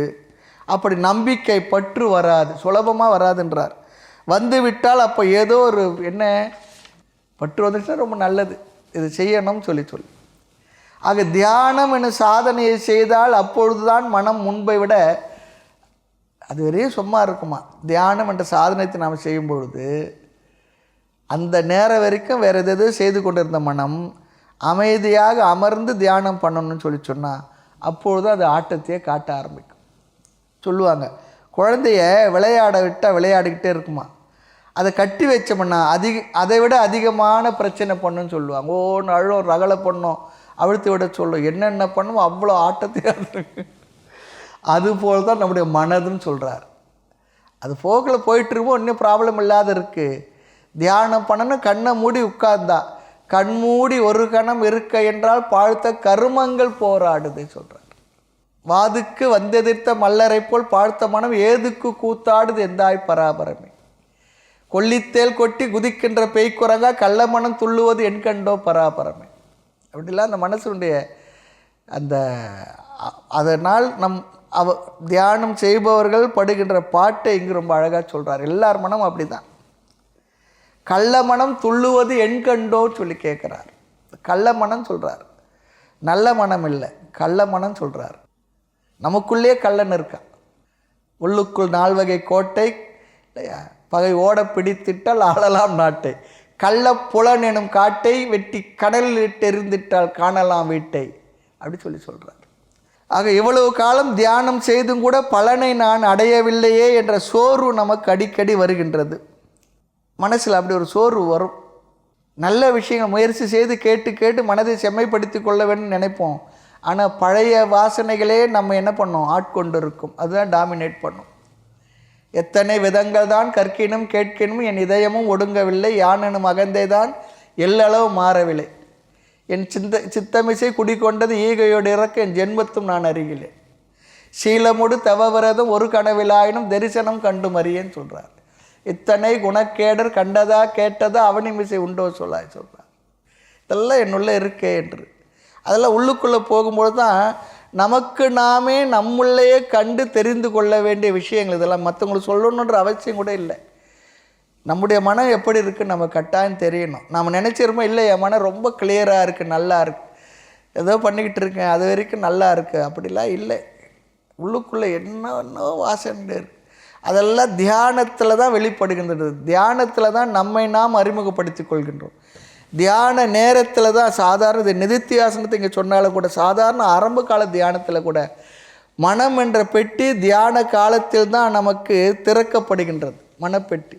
அப்படி நம்பிக்கை பற்று வராது, சுலபமாக வராதுன்றார். வந்துவிட்டால் அப்போ ஏதோ ஒரு என்ன பற்று வந்துச்சுன்னா ரொம்ப நல்லது, இது செய்யணும்னு சொல்லி. ஆக தியானம் என்ற சாதனையை செய்தால் அப்பொழுது தான் மனம் முன்பை விட அது வரையும் சும்மா இருக்குமா. தியானம் என்ற சாதனத்தை நாம் செய்யும் பொழுது அந்த நேரம் வரைக்கும் வேறு எது செய்து கொண்டிருந்த மனம் அமைதியாக அமர்ந்து தியானம் பண்ணணும்னு சொல்லி சொன்னால் அப்பொழுது அது ஆட்டத்தையே காட்ட ஆரம்பிக்கும். சொல்லுவாங்க, குழந்தைய விளையாட விட்டால் விளையாடிக்கிட்டே இருக்குமா, அதை கட்டி வச்சோம்னா அதை விட அதிகமான பிரச்சனை பண்ணுன்னு சொல்லுவாங்க. ஓன்னு அழும், ரகலை பண்ணும், அழுத்தி விட சொல்லும், என்னென்ன பண்ணுமோ அவ்வளோ ஆட்டத்தையாக இருக்கு. அதுபோல் தான் நம்முடைய மனதுன்னு சொல்கிறார். அது போக்கில் போயிட்டுருக்கோம், இன்னும் ப்ராப்ளம் இல்லாத இருக்குது. தியானம் பண்ணணும், கண்ணை மூடி உட்கார்ந்தா, கண்மூடி ஒரு கணம் இருக்க என்றால் பார்த்த கருமங்கள் போராடுது சொல்கிறார். வாதுக்கு வந்தெதிர்த்த மல்லரை போல் பார்த்த மனம் ஏதுக்கு கூத்தாடுது எந்தாய் பராபரமே. கொல்லித்தேல் கொட்டி குதிக்கின்ற பேய்க்குரங்கா கள்ள மனம் துள்ளுவது என் கண்டோ பராபரமே. அப்படிலாம் அந்த மனசுடைய அந்த அதனால் தியானம் செய்பவர்கள் படுகின்ற பாட்டை இங்கு ரொம்ப அழகாக சொல்கிறார். எல்லார் மனம் அப்படி தான். கள்ள மனம் துள்ளுவது என் கண்டோ சொல்லி கேட்குறார். கள்ள மனம் சொல்கிறார், நல்ல மனம் இல்லை, கள்ள மனம் சொல்கிறார். நமக்குள்ளே கள்ளன் இருக்கான். உள்ளுக்குள் 4 வகை கோட்டை இல்லையா, பகை ஓட பிடித்திட்டால் ஆளலாம் நாட்டை, கள்ள புலன் எனும் காட்டை வெட்டி கடலில் தெரிந்திட்டால் காணலாம் வீட்டை அப்படி சொல்கிறார். ஆக இவ்வளவு காலம் தியானம் செய்தும் கூட பலனை நான் அடையவில்லையே என்ற சோர்வு நமக்கு அடிக்கடி வருகின்றது. மனசில் அப்படி ஒரு சோர்வு வரும். நல்ல விஷயங்கள் முயற்சி செய்து கேட்டு கேட்டு மனதை செம்மைப்படுத்தி கொள்ள வேண்டும் நினைப்போம். ஆனால் பழைய வாசனைகளே நம்ம என்ன பண்ணோம், ஆட்கொண்டு இருக்கும். அதுதான் டாமினேட் பண்ணும். எத்தனை விதங்கள் தான் கற்கினும் கேட்கினும் என் இதயமும் ஒடுங்கவில்லை, யானெனும் அகந்தை தான் எல்லளவு மாறவில்லை, என் சித்தமிசை குடிக்கொண்டது ஈகையோடு இறக்க என் ஜென்மத்தும் நான் அருகிலேன், சீலமுடு தவவிரதம் ஒரு கனவிலாயினும் தரிசனம் கண்டு மறியேன்னு சொல்கிறார். இத்தனை குணக்கேடர் கண்டதா கேட்டதா அவனிமிசை உண்டோ சொல்லாய் சொல்கிறார். இதெல்லாம் என்னுள்ளே இருக்கே என்று. அதெல்லாம் உள்ளுக்குள்ளே போகும்போது தான் நமக்கு நாமே நம்மளையே கண்டு தெரிந்து கொள்ள வேண்டிய விஷயங்கள். இதெல்லாம் மற்றவங்களுக்கு சொல்லணுன்ற அவசியம் கூட இல்லை. நம்முடைய மனம் எப்படி இருக்குன்னு நம்ம கட்டாயம் தெரியணும். நம்ம நினச்சிருமோ இல்லை என் மனம் ரொம்ப கிளியராக இருக்குது, நல்லா இருக்குது, ஏதோ பண்ணிக்கிட்டு இருக்கேன், அது வரைக்கும் நல்லா இருக்குது, அப்படிலாம் இல்லை. உள்ளுக்குள்ளே என்னென்னோ வாசனை இருக்குது. அதெல்லாம் தியானத்தில் தான் வெளிப்படுகின்றது. தியானத்தில் தான் நம்மை நாம் அறிமுகப்படுத்தி கொள்கின்றோம். தியான நேரத்தில் தான் சாதாரண இது நிதித்தியாசனத்தை இங்கே சொன்னாலும் கூட, சாதாரண ஆரம்ப கால தியானத்தில் கூட மனம் என்ற பெட்டி தியான காலத்தில் தான் நமக்கு திறக்கப்படுகின்றது. மனப்பெட்டி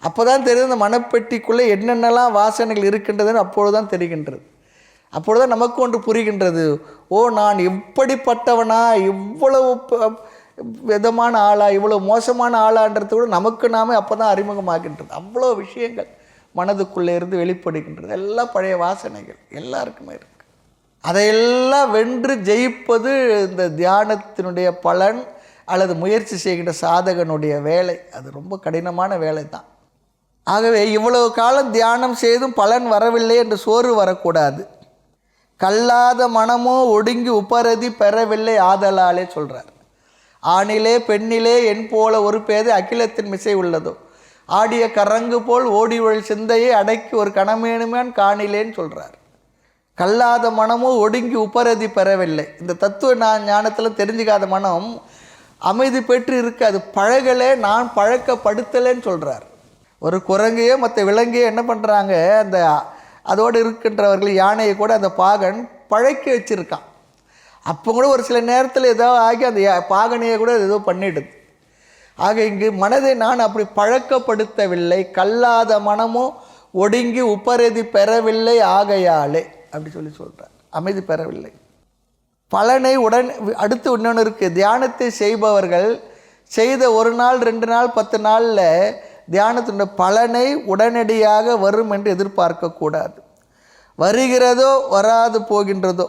அப்போ தான் தெரியுது. இந்த மனப்பெட்டிக்குள்ளே என்னென்னலாம் வாசனைகள் இருக்கின்றதுன்னு அப்பொழுது தான் தெரிகின்றது. அப்பொழுது தான் நமக்கு ஒன்று புரிகின்றது. ஓ, நான் இப்படிப்பட்டவனா, இவ்வளவு விதமான ஆளா, இவ்வளோ மோசமான ஆளான்றது கூட நமக்கு நாமே அப்போ தான் அறிமுகமாகின்றது. அவ்வளோ விஷயங்கள் மனதுக்குள்ளே இருந்து வெளிப்படுகின்றது. எல்லாம் பழைய வாசனைகள் எல்லாருக்குமே இருக்குது. அதையெல்லாம் வென்று ஜெயிப்பது இந்த தியானத்தினுடைய பலன் அல்லது முயற்சி செய்கின்ற சாதகனுடைய வேலை. அது ரொம்ப கடினமான வேலை தான். ஆகவே இவ்வளவு காலம் தியானம் செய்தும் பலன் வரவில்லை என்று சோர்வு வரக்கூடாது. கல்லாத மனமோ ஒடுங்கி உபரதி பெறவில்லை ஆதலாலே சொல்கிறார். ஆணிலே பெண்ணிலே என் போல ஒரு பேதை அகிலத்தின் மிசை உள்ளதோ, ஆடிய கரங்கு போல் ஓடி ஒழி சிந்தையை அடக்கி ஒரு கணமேனுமேன் காணிலேன்னு சொல்கிறார். கல்லாத மனமோ ஒடுங்கி உபரதி பெறவில்லை. இந்த தத்துவ ஞானத்தில் தெரிஞ்சுக்காத மனம் அமைதி பெற்று இருக்கு. அது பழகலை, நான் பழக்கப்படுத்தலைன்னு சொல்கிறார். ஒரு குரங்கையோ மற்ற விலங்கையோ என்ன பண்ணுறாங்க, அந்த அதோடு இருக்கின்றவர்கள் யானையை கூட அந்த பாகன் பழக்கி வச்சுருக்கான். அப்போ கூட ஒரு சில நேரத்தில் ஏதோ ஆகி அந்த பாகனையை கூட ஏதோ பண்ணிடுது. ஆக இங்கு மனதை நான் அப்படி பழக்கப்படுத்தவில்லை. கல்லாத மனமோ ஒடுங்கி உபரதி பெறவில்லை ஆகையாலே அப்படி சொல்கிறார். அமைதி பெறவில்லை. பலனை அடுத்து இன்னொன்று இருக்குது. தியானத்தை செய்பவர்கள் செய்த 1 நாள் 2 நாள் 10 நாளில் தியானத்தினுடைய பலனை உடனடியாக வரும் என்று எதிர்பார்க்கக்கூடாது. வருகிறதோ வராது போகின்றதோ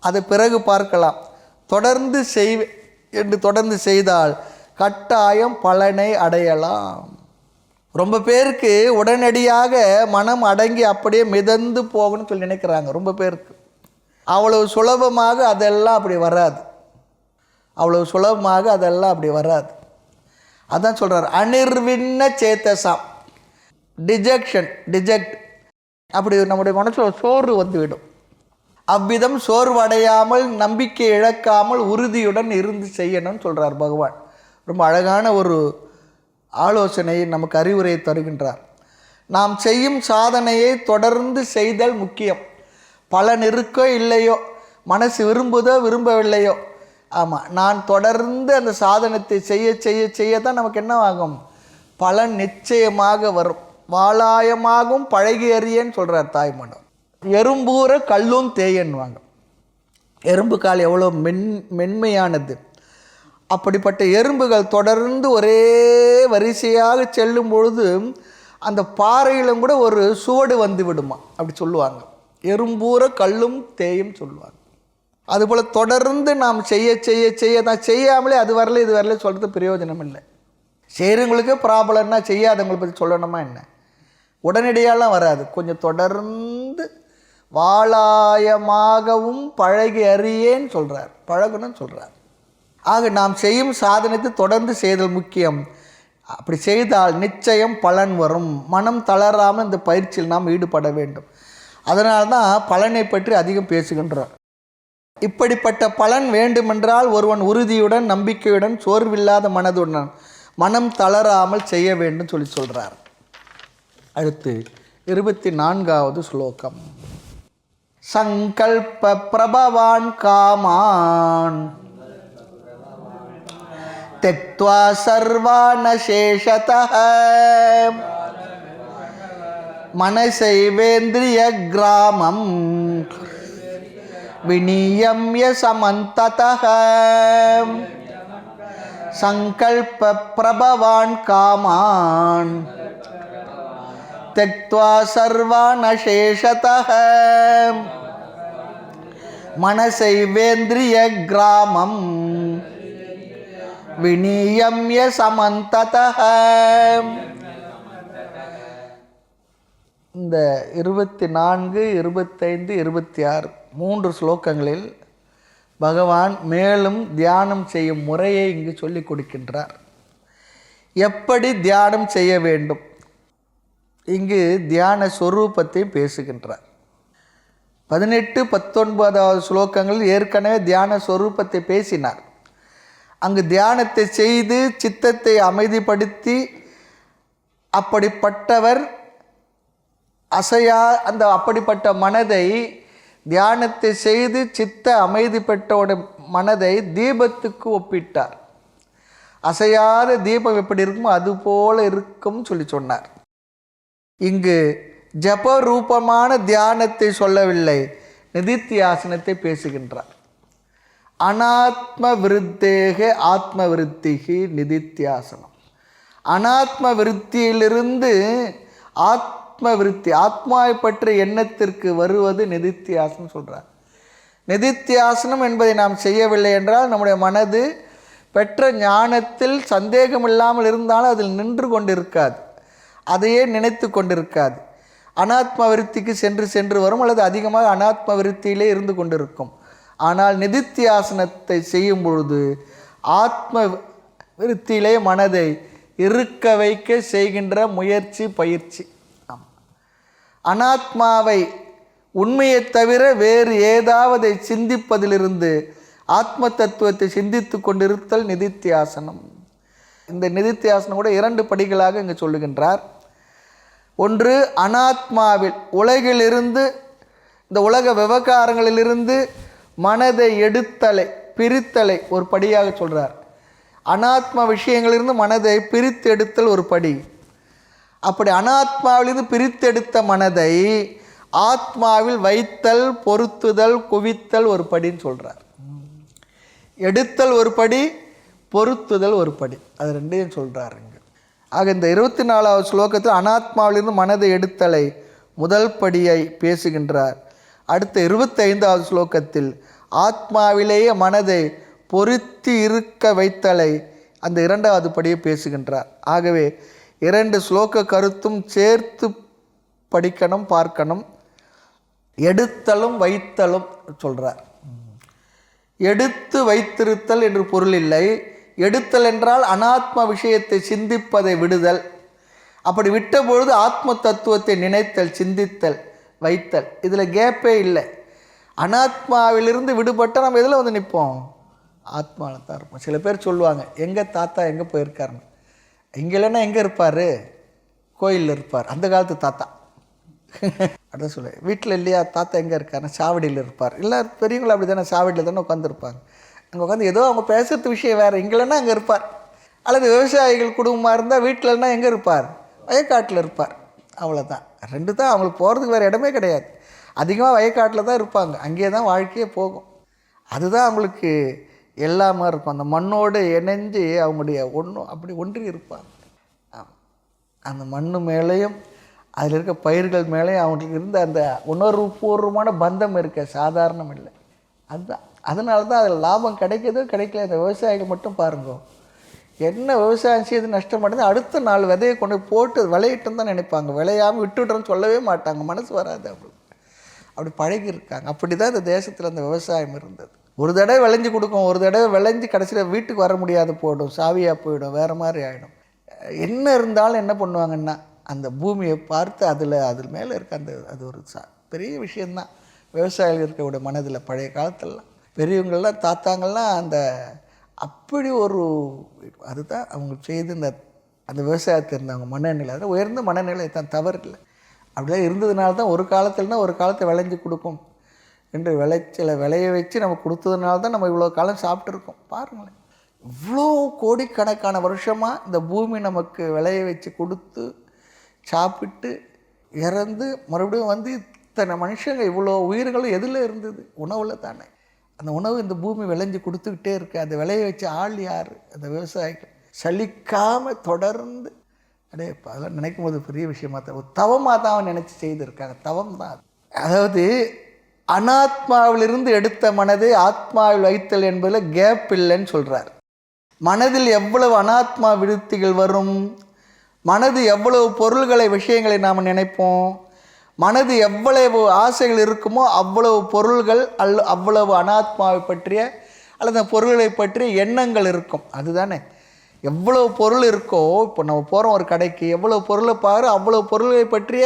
அதை பிறகு பார்க்கலாம். தொடர்ந்து செய்தால் கட்டாயம் பலனை அடையலாம். ரொம்ப பேருக்கு உடனடியாக மனம் அடங்கி அப்படியே மிதந்து போகணும்னு சொல்லி நினைக்கிறாங்க. ரொம்ப பேருக்கு அவ்வளவு சுலபமாக அதெல்லாம் அப்படி வராது. அதான் சொல்கிறார், அனிர்விண்ண சேத்தசாம், டிஜெக்ட் அப்படி நம்முடைய மனசில் சோர்வு வந்துவிடும். அவ்விதம் சோர்வடையாமல் நம்பிக்கை இழக்காமல் உறுதியுடன் இருந்து செய்யணும்னு சொல்கிறார் பகவான். ரொம்ப அழகான ஒரு ஆலோசனையை நமக்கு அறிவுரையை தருகின்றார். நாம் செய்யும் சாதனையை தொடர்ந்து செய்தல் முக்கியம். பலன் இருக்கோ இல்லையோ, மனசு விரும்புதோ விரும்பவில்லையோ, ஆமாம், நான் தொடர்ந்து அந்த சாதனத்தை செய்ய தான் நமக்கு என்ன ஆகும், பலன் நிச்சயமாக வரும். வாளாயமாகவும் பழகி அறியன்னு சொல்கிறார் தாய்மனம். எறும்பூர கல்லும் தேயன்வாங்க. எறும்பு கால் எவ்வளோ மென்மையானது. அப்படிப்பட்ட எறும்புகள் தொடர்ந்து ஒரே வரிசையாக செல்லும் பொழுது அந்த பாறையிலும் கூட ஒரு சுவடு வந்து விடுமா அப்படி சொல்லுவாங்க. எறும்பூர கல்லும் தேயும் சொல்லுவாங்க. அதுபோல் தொடர்ந்து நாம் செய்ய தான், செய்யாமலே அது வரல இது வரல சொல்கிறது பிரயோஜனம் இல்லை. செய்கிறவங்களுக்கே ப்ராப்ளம்னா செய்யாதவங்களை பற்றி சொல்லணுமா என்ன? உடனடியாலாம் வராது. கொஞ்சம் தொடர்ந்து வாளாயமாகவும் பழகி அறியேன்னு சொல்கிறார். பழகணும்னு சொல்கிறார். ஆக நாம் செய்யும் சாதனத்தை தொடர்ந்து செய்தல் முக்கியம். அப்படி செய்தால் நிச்சயம் பலன் வரும். மனம் தளராமல் இந்த பயிற்சியில் நாம் ஈடுபட வேண்டும். அதனால தான் பலனை பற்றி அதிகம் பேசுகின்றோம். இப்படிப்பட்ட பலன் வேண்டுமென்றால் ஒருவன் உறுதியுடன், நம்பிக்கையுடன், சோர்வில்லாத மனதுடன், மனம் தளராமல் செய்ய வேண்டும் சொல்கிறார். அடுத்து 24வது ஸ்லோகம். சங்கல்ப பிரபவான் காமான் त्यक्त्वा सर्वान् शेषतः मनसैवेन्द्रियग्रामं विनियम्य समन्ततः संकल्पप्रभवान् कामान् त्यक्त्वा सर्वान् शेषतः मनसैवेन्द्रियग्रामं விநியம்ய சமந்ததஹ. இந்த 24, 25, 26 3 ஸ்லோகங்களில் பகவான் மேலும் தியானம் செய்யும் முறையை இங்கு சொல்லிக் கொடுக்கின்றார். எப்படி தியானம் செய்ய வேண்டும், இங்கு தியான சொரூபத்தை பேசுகின்றார். 18, 19வது ஸ்லோகங்களில் ஏற்கனவே தியான சொரூபத்தை பேசினார். அங்கு தியானத்தை செய்து சித்தத்தை அமைதிப்படுத்தி அப்படிப்பட்டவர் அப்படிப்பட்ட மனதை தியானத்தை செய்து சித்த அமைதி பெற்றவுடைய மனதை தீபத்துக்கு ஒப்பிட்டார். அசையாத தீபம் எப்படி இருக்குமோ அதுபோல இருக்கும் சொன்னார். இங்கு ஜப ரூபமான தியானத்தை சொல்லவில்லை, நிதித்தியாசனத்தை பேசுகின்றார். அனாத்ம விருத்தேக ஆத்ம விருத்திகி நிதித்தியாசனம். அனாத்ம விருத்தியிலிருந்து ஆத்ம விருத்தி, ஆத்மாவை பற்றிய எண்ணத்திற்கு வருவது நிதித்தியாசனம் சொல்கிறார். நிதித்தியாசனம் என்பதை நாம் செய்யவில்லை என்றால் நம்முடைய மனது பெற்ற ஞானத்தில் சந்தேகம் இல்லாமல் இருந்தாலும் அதில் நின்று கொண்டிருக்காது, அதையே நினைத்து கொண்டிருக்காது. அனாத்ம விருத்திக்கு சென்று வரும், அல்லது அதிகமாக அனாத்ம விருத்தியிலே இருந்து கொண்டிருக்கும். ஆனால் நிதித்தியாசனத்தை செய்யும் பொழுது ஆத்ம விருத்தியிலே மனதை இருக்க வைக்க செய்கின்ற முயற்சி, பயிற்சி. அனாத்மாவை, உண்மையை தவிர வேறு ஏதாவது சிந்திப்பதிலிருந்து ஆத்ம தத்துவத்தை சிந்தித்து கொண்டிருத்தல் நிதித்தியாசனம். இந்த நிதித்தியாசனம் கூட 2 படிகளாக இங்கு சொல்லுகின்றார். ஒன்று, அனாத்மாவில், உலகிலிருந்து, இந்த உலக விவகாரங்களிலிருந்து மனதை எடுத்தலை, பிரித்தலை ஒரு படியாக சொல்கிறார். அனாத்மா விஷயங்களிலிருந்து மனதை பிரித்து எடுத்தல் ஒரு படி. அப்படி அனாத்மாவிலிருந்து பிரித்தெடுத்த மனதை ஆத்மாவில் வைத்தல், பொருத்துதல், குவித்தல் ஒரு படின்னு சொல்கிறார். எடுத்தல் ஒரு படி, பொருத்துதல் ஒரு படி, அது 2ஐயும் சொல்கிறார் இங்கே. ஆக இந்த 24வது ஸ்லோகத்தில் அனாத்மாவிலிருந்து மனதை எடுத்தலை முதல் படியை பேசுகின்றார். அடுத்த 25வது ஸ்லோகத்தில் ஆத்மாவிலேயே மனதை பொருத்தி இருக்க வைத்தலை, அந்த 2வது படியை பேசுகின்றார். ஆகவே 2 ஸ்லோக கருத்தும் சேர்த்து படிக்கணும், பார்க்கணும். எடுத்தலும் வைத்தலும் சொல்கிறார். எடுத்து வைத்திருத்தல் என்று பொருள் இல்லை. எடுத்தல் என்றால் அனாத்ம விஷயத்தை சிந்திப்பதை விடுதல். அப்படி விட்ட பொழுது ஆத்ம தத்துவத்தை நினைத்தல், சிந்தித்தல், வைத்தல். இதில் கேப்பே இல்லை. அனாத்மாவிலிருந்து விடுபட்டால் நம்ம எதில் வந்து நிற்போம்? ஆத்மாவில் தான் இருப்போம். சில பேர் சொல்லுவாங்க, எங்கள் தாத்தா எங்கே போயிருக்காருன்னு. இங்கே இல்லைன்னா எங்கே இருப்பார்? கோயிலில் இருப்பார். அந்த காலத்து தாத்தா. அதான் சொல்ல, வீட்டில் இல்லையா தாத்தா எங்கே இருக்காருன்னா சாவடியில் இருப்பார். இல்லை பெரியவங்களும் அப்படி தானே, சாவடியில் தானே உட்காந்துருப்பாங்க. அங்கே உட்காந்து ஏதோ அவங்க பேசுகிறது விஷயம் வேறு. இங்கே இல்லைன்னா அங்கே இருப்பார். அல்லது விவசாயிகள் குடும்பமாக இருந்தால் வீட்டில் இல்லைன்னா எங்கே இருப்பார்? வயக்காட்டில் இருப்பார். அவ்வளோதான். 2 தான். அவங்களுக்கு போகிறதுக்கு வேறு இடமே கிடையாது. அதிகமாக வயக்காட்டில் தான் இருப்பாங்க. அங்கேயே தான் வாழ்க்கையே போகும். அதுதான் அவங்களுக்கு எல்லாமே இருக்கும். அந்த மண்ணோடு இணைஞ்சு அவங்களுடைய அப்படி ஒன்றி இருப்பாங்க. அந்த மண்ணு மேலேயும் அதில் இருக்க பயிர்கள் மேலேயும் அவங்களுக்கு இருந்த அந்த உணர்வுபூர்வமான பந்தம் இருக்க சாதாரணம் இல்லை. அதுதான். அதனால தான் அதில் லாபம் கிடைக்கிதோ கிடைக்கல. அந்த விவசாயிகள் மட்டும் பாருங்க, என்ன விவசாயம் செய்து நஷ்டப்படுது, அடுத்த நாள் விதையை கொண்டு போட்டு விளையிட்டுன்னு தான் நினைப்பாங்க. விளையாமல் விட்டுடுறோன்னு சொல்லவே மாட்டாங்க. மனசு வராது. அப்படி பழகி இருக்காங்க. அப்படி தான் இந்த தேசத்தில் அந்த விவசாயம் இருந்தது. ஒரு தடவை விளைஞ்சி கொடுக்கும், ஒரு தடவை விளைஞ்சி கடைசியில் வீட்டுக்கு வர முடியாது போய்டும், சாவியாக போயிடும், வேறு மாதிரி ஆகிடும். என்ன இருந்தாலும் என்ன பண்ணுவாங்கன்னா அந்த பூமியை பார்த்து அதில் மேலே இருக்க அது ஒரு பெரிய விஷயந்தான் விவசாயிகள் இருக்கக்கூடிய மனதில். பழைய காலத்திலலாம் பெரியவங்கள்லாம் தாத்தாங்கள்லாம் அப்படி ஒரு அதுதான் அவங்க செய்து அந்த விவசாயத்தை இருந்தவங்க மனநிலை, அது உயர்ந்த மனநிலை தான், தவறு இல்லை. அப்படிலாம் இருந்ததுனால தான் ஒரு காலத்துலனா ஒரு காலத்தை விளைஞ்சி கொடுக்கும் என்று விளைச்சலை விளைய வச்சு நம்ம கொடுத்ததுனால தான் நம்ம இவ்வளோ காலம் சாப்பிட்ருக்கோம். பாருங்களேன், இவ்வளோ கோடிக்கணக்கான வருஷமாக இந்த பூமி நமக்கு விளைய வச்சு கொடுத்து சாப்பிட்டு இறந்து மறுபடியும் வந்து இத்தனை மனுஷங்க இவ்வளோ உயிர்களும் எதில் இருந்தது? உணவில் தானே. அந்த உணவு இந்த பூமி விளைஞ்சி கொடுத்துக்கிட்டே இருக்குது. அதை விளைய வச்சு ஆள் யார்? அந்த விவசாயிகள். சலிக்காமல் தொடர்ந்து அதெல்லாம் நினைக்கும் போது பெரிய விஷயமா தான், ஒரு தவமாக தான் அவன் நினச்சி செய்திருக்காங்க. தவம் தான் அது. அதாவது அனாத்மாவிலிருந்து எடுத்த மனதை ஆத்மாவில் வைத்தல் என்பதில் கேப் இல்லைன்னு சொல்கிறார். மனதில் எவ்வளவு அனாத்மா விருத்திகள் வரும், மனது எவ்வளவு பொருள்களை விஷயங்களை நாம் நினைப்போம், மனது எவ்வளவு ஆசைகள் இருக்குமோ அவ்வளவு பொருள்கள் அவ்வளவு அனாத்மாவை பற்றிய அல்லது பொருள்களை பற்றிய எண்ணங்கள் இருக்கும். அதுதானே, எவ்வளவு பொருள் இருக்கோ, இப்போ நம்ம போகிறோம் ஒரு கடைக்கு, எவ்வளவு பொருளை பாரு அவ்வளவு பொருள்களை பற்றிய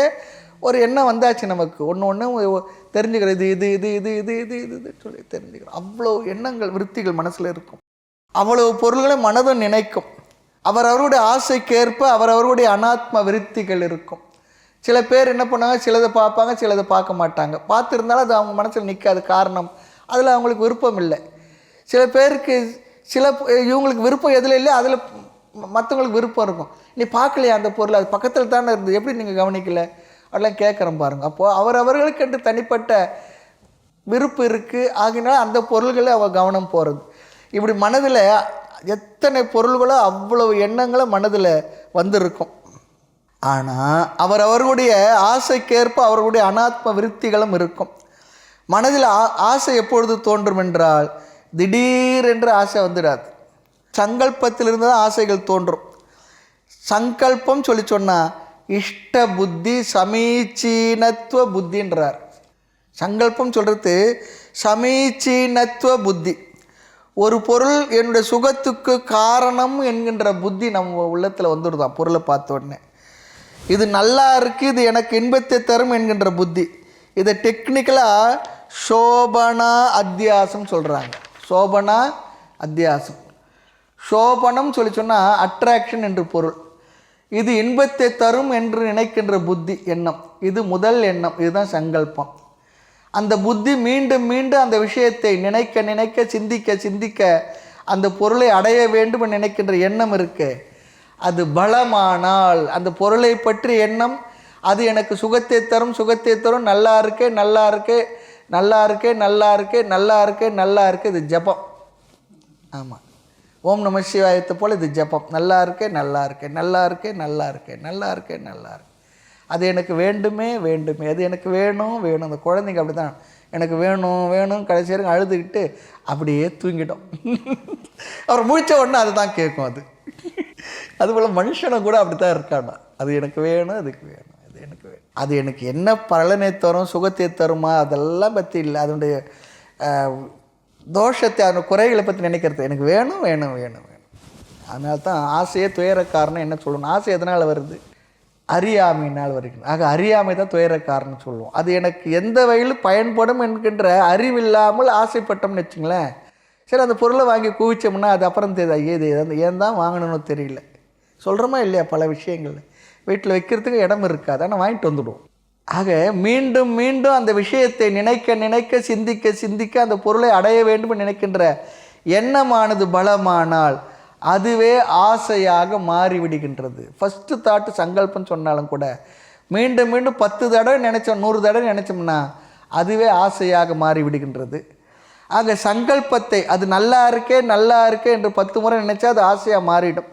ஒரு எண்ணம் வந்தாச்சு நமக்கு. ஒன்று தெரிஞ்சுக்கிறது, இது இது இது இது இது இது இது சொல்லி தெரிஞ்சுக்கிறோம். அவ்வளோ எண்ணங்கள் விருத்திகள் மனசில் இருக்கும். அவ்வளவு பொருள்களை மனதும் நினைக்கும். அவரவருடைய ஆசைக்கேற்ப அவரவருடைய அனாத்ம விருத்திகள் இருக்கும். சில பேர் என்ன பண்ணாங்க, சிலதை பார்ப்பாங்க, சிலதை பார்க்க மாட்டாங்க. பார்த்துருந்தாலும் அது அவங்க மனசில் நிற்காது. காரணம், அதில் அவங்களுக்கு விருப்பம் இல்லை. சில பேருக்கு இவங்களுக்கு விருப்பம் எதில் இல்லை, அதில் மற்றவங்களுக்கு விருப்பம் இருக்கும். நீ பார்க்கலையா அந்த பொருள், அது பக்கத்தில் தானே இருந்தது, எப்படி நீங்கள் கவனிக்கல அதெல்லாம் கேட்குறோம் பாருங்கள். அப்போது அவர்களுக்கென்று தனிப்பட்ட விருப்பம் இருக்குது. ஆகினால அந்த பொருள்களை அவள் கவனம் போகிறது. இப்படி மனதில் எத்தனை பொருள்களோ அவ்வளவு எண்ணங்களும் மனதில் வந்திருக்கும். ஆனால் அவர்களுடைய ஆசைக்கேற்ப அவர்களுடைய அனாத்ம விருத்திகளும் இருக்கும். மனதில் ஆசை எப்பொழுது தோன்றும் என்றால் திடீரென்று ஆசை வந்துடாது. சங்கல்பத்திலிருந்து தான் ஆசைகள் தோன்றும். சங்கல்பம் சொல்லி சொன்னால் இஷ்ட புத்தி சமீச்சீனத்துவ புத்தின்றார். சங்கல்பம் சொல்கிறது சமீச்சீனத்துவ புத்தி. ஒரு பொருள் என்னுடைய சுகத்துக்கு காரணம் என்கின்ற புத்தி நம்ம உள்ளத்தில் வந்துடுதான். பொருளை பார்த்த உடனே இது நல்லா இருக்குது, இது எனக்கு இன்பத்தை தரும் என்கின்ற புத்தி. இதை டெக்னிக்கலாக சோபனா அத்தியாசம் சொல்கிறாங்க. சோபனா அத்தியாசம். சோபனம் சொல்லி சொன்னால் அட்ராக்ஷன் என்று பொருள். இது இன்பத்தை தரும் என்று நினைக்கின்ற புத்தி எண்ணம். இது முதல் எண்ணம். இதுதான் சங்கல்பம். அந்த புத்தி மீண்டும் மீண்டும் அந்த விஷயத்தை நினைக்க நினைக்க சிந்திக்க சிந்திக்க அந்த பொருளை அடைய வேண்டும் நினைக்கின்ற எண்ணம் இருக்கு. அது பலமானால் அந்த பொருளை பற்றி எண்ணம், அது எனக்கு சுகத்தை தரும் சுகத்தை தரும், நல்லா இருக்கே நல்லா இருக்கே நல்லா இருக்கே நல்லா இருக்கே நல்லா இருக்கே நல்லா இருக்கே, இது ஜபம். ஆமாம், ஓம் நம சிவாயத்தை போல் இது ஜபம். நல்லா இருக்கே நல்லா இருக்கே நல்லா இருக்கே நல்லா இருக்கே நல்லா இருக்கே நல்லா இருக்கு. அது எனக்கு வேண்டுமே வேண்டுமே, அது எனக்கு வேணும் வேணும். அந்த குழந்தைங்க அப்படி தான், எனக்கு வேணும் வேணும் கடைசி வரைக்கும் அழுதுகிட்டு அப்படியே தூங்கிட்டோம். அவர் முழிச்ச உடனே அதுதான் கேட்கும். அதுபோல் மனுஷனை கூட அப்படி தான் இருக்காண்டா. அது எனக்கு வேணும், அதுக்கு வேணும், அது எனக்கு வேணும். அது எனக்கு என்ன பலனை தரும் சுகத்தை தருமா அதெல்லாம் பற்றி இல்லை. அதனுடைய தோஷத்தை அதோட குறைகளை பற்றி நினைக்கிறது. எனக்கு வேணும் வேணும் வேணும் வேணும். அதனால தான் ஆசையே துயர காரணம் என்ன சொல்லணும். ஆசை எதனால் வருது? அறியாமையினால் வருகிறது. ஆக அறியாமை தான் துயர காரணம் சொல்லுவோம். அது எனக்கு எந்த வகையில் பயன்படும் என்கின்ற அறிவில்லாமல் ஆசைப்பட்டோம்னு வச்சுங்களேன், சரி அந்த பொருளை வாங்கி குவிச்சோம்னா அது அப்புறம் தெரியாது ஏன் தான் வாங்கணும்னு தெரியல. சொல்கிறோமா இல்லையா? பல விஷயங்கள் வீட்டில் வைக்கிறதுக்கு இடம் இருக்காது, ஆனால் வாங்கிட்டு வந்துடுவோம். ஆக மீண்டும் மீண்டும் அந்த விஷயத்தை நினைக்க நினைக்க சிந்திக்க சிந்திக்க அந்த பொருளை அடைய வேண்டும் நினைக்கின்ற எண்ணமானது பலமானால் அதுவே ஆசையாக மாறிவிடுகின்றது. ஃபஸ்ட்டு தாட்டு சங்கல்பம் சொன்னாலும் கூட மீண்டும் மீண்டும் 10 தடவை நினச்சோம் 100 தடவை நினச்சோம்னா அதுவே ஆசையாக மாறிவிடுகின்றது. ஆக சங்கல்பத்தை அது நல்லா இருக்கே என்று 10 முறை நினச்சா அது ஆசையாக மாறிடும்.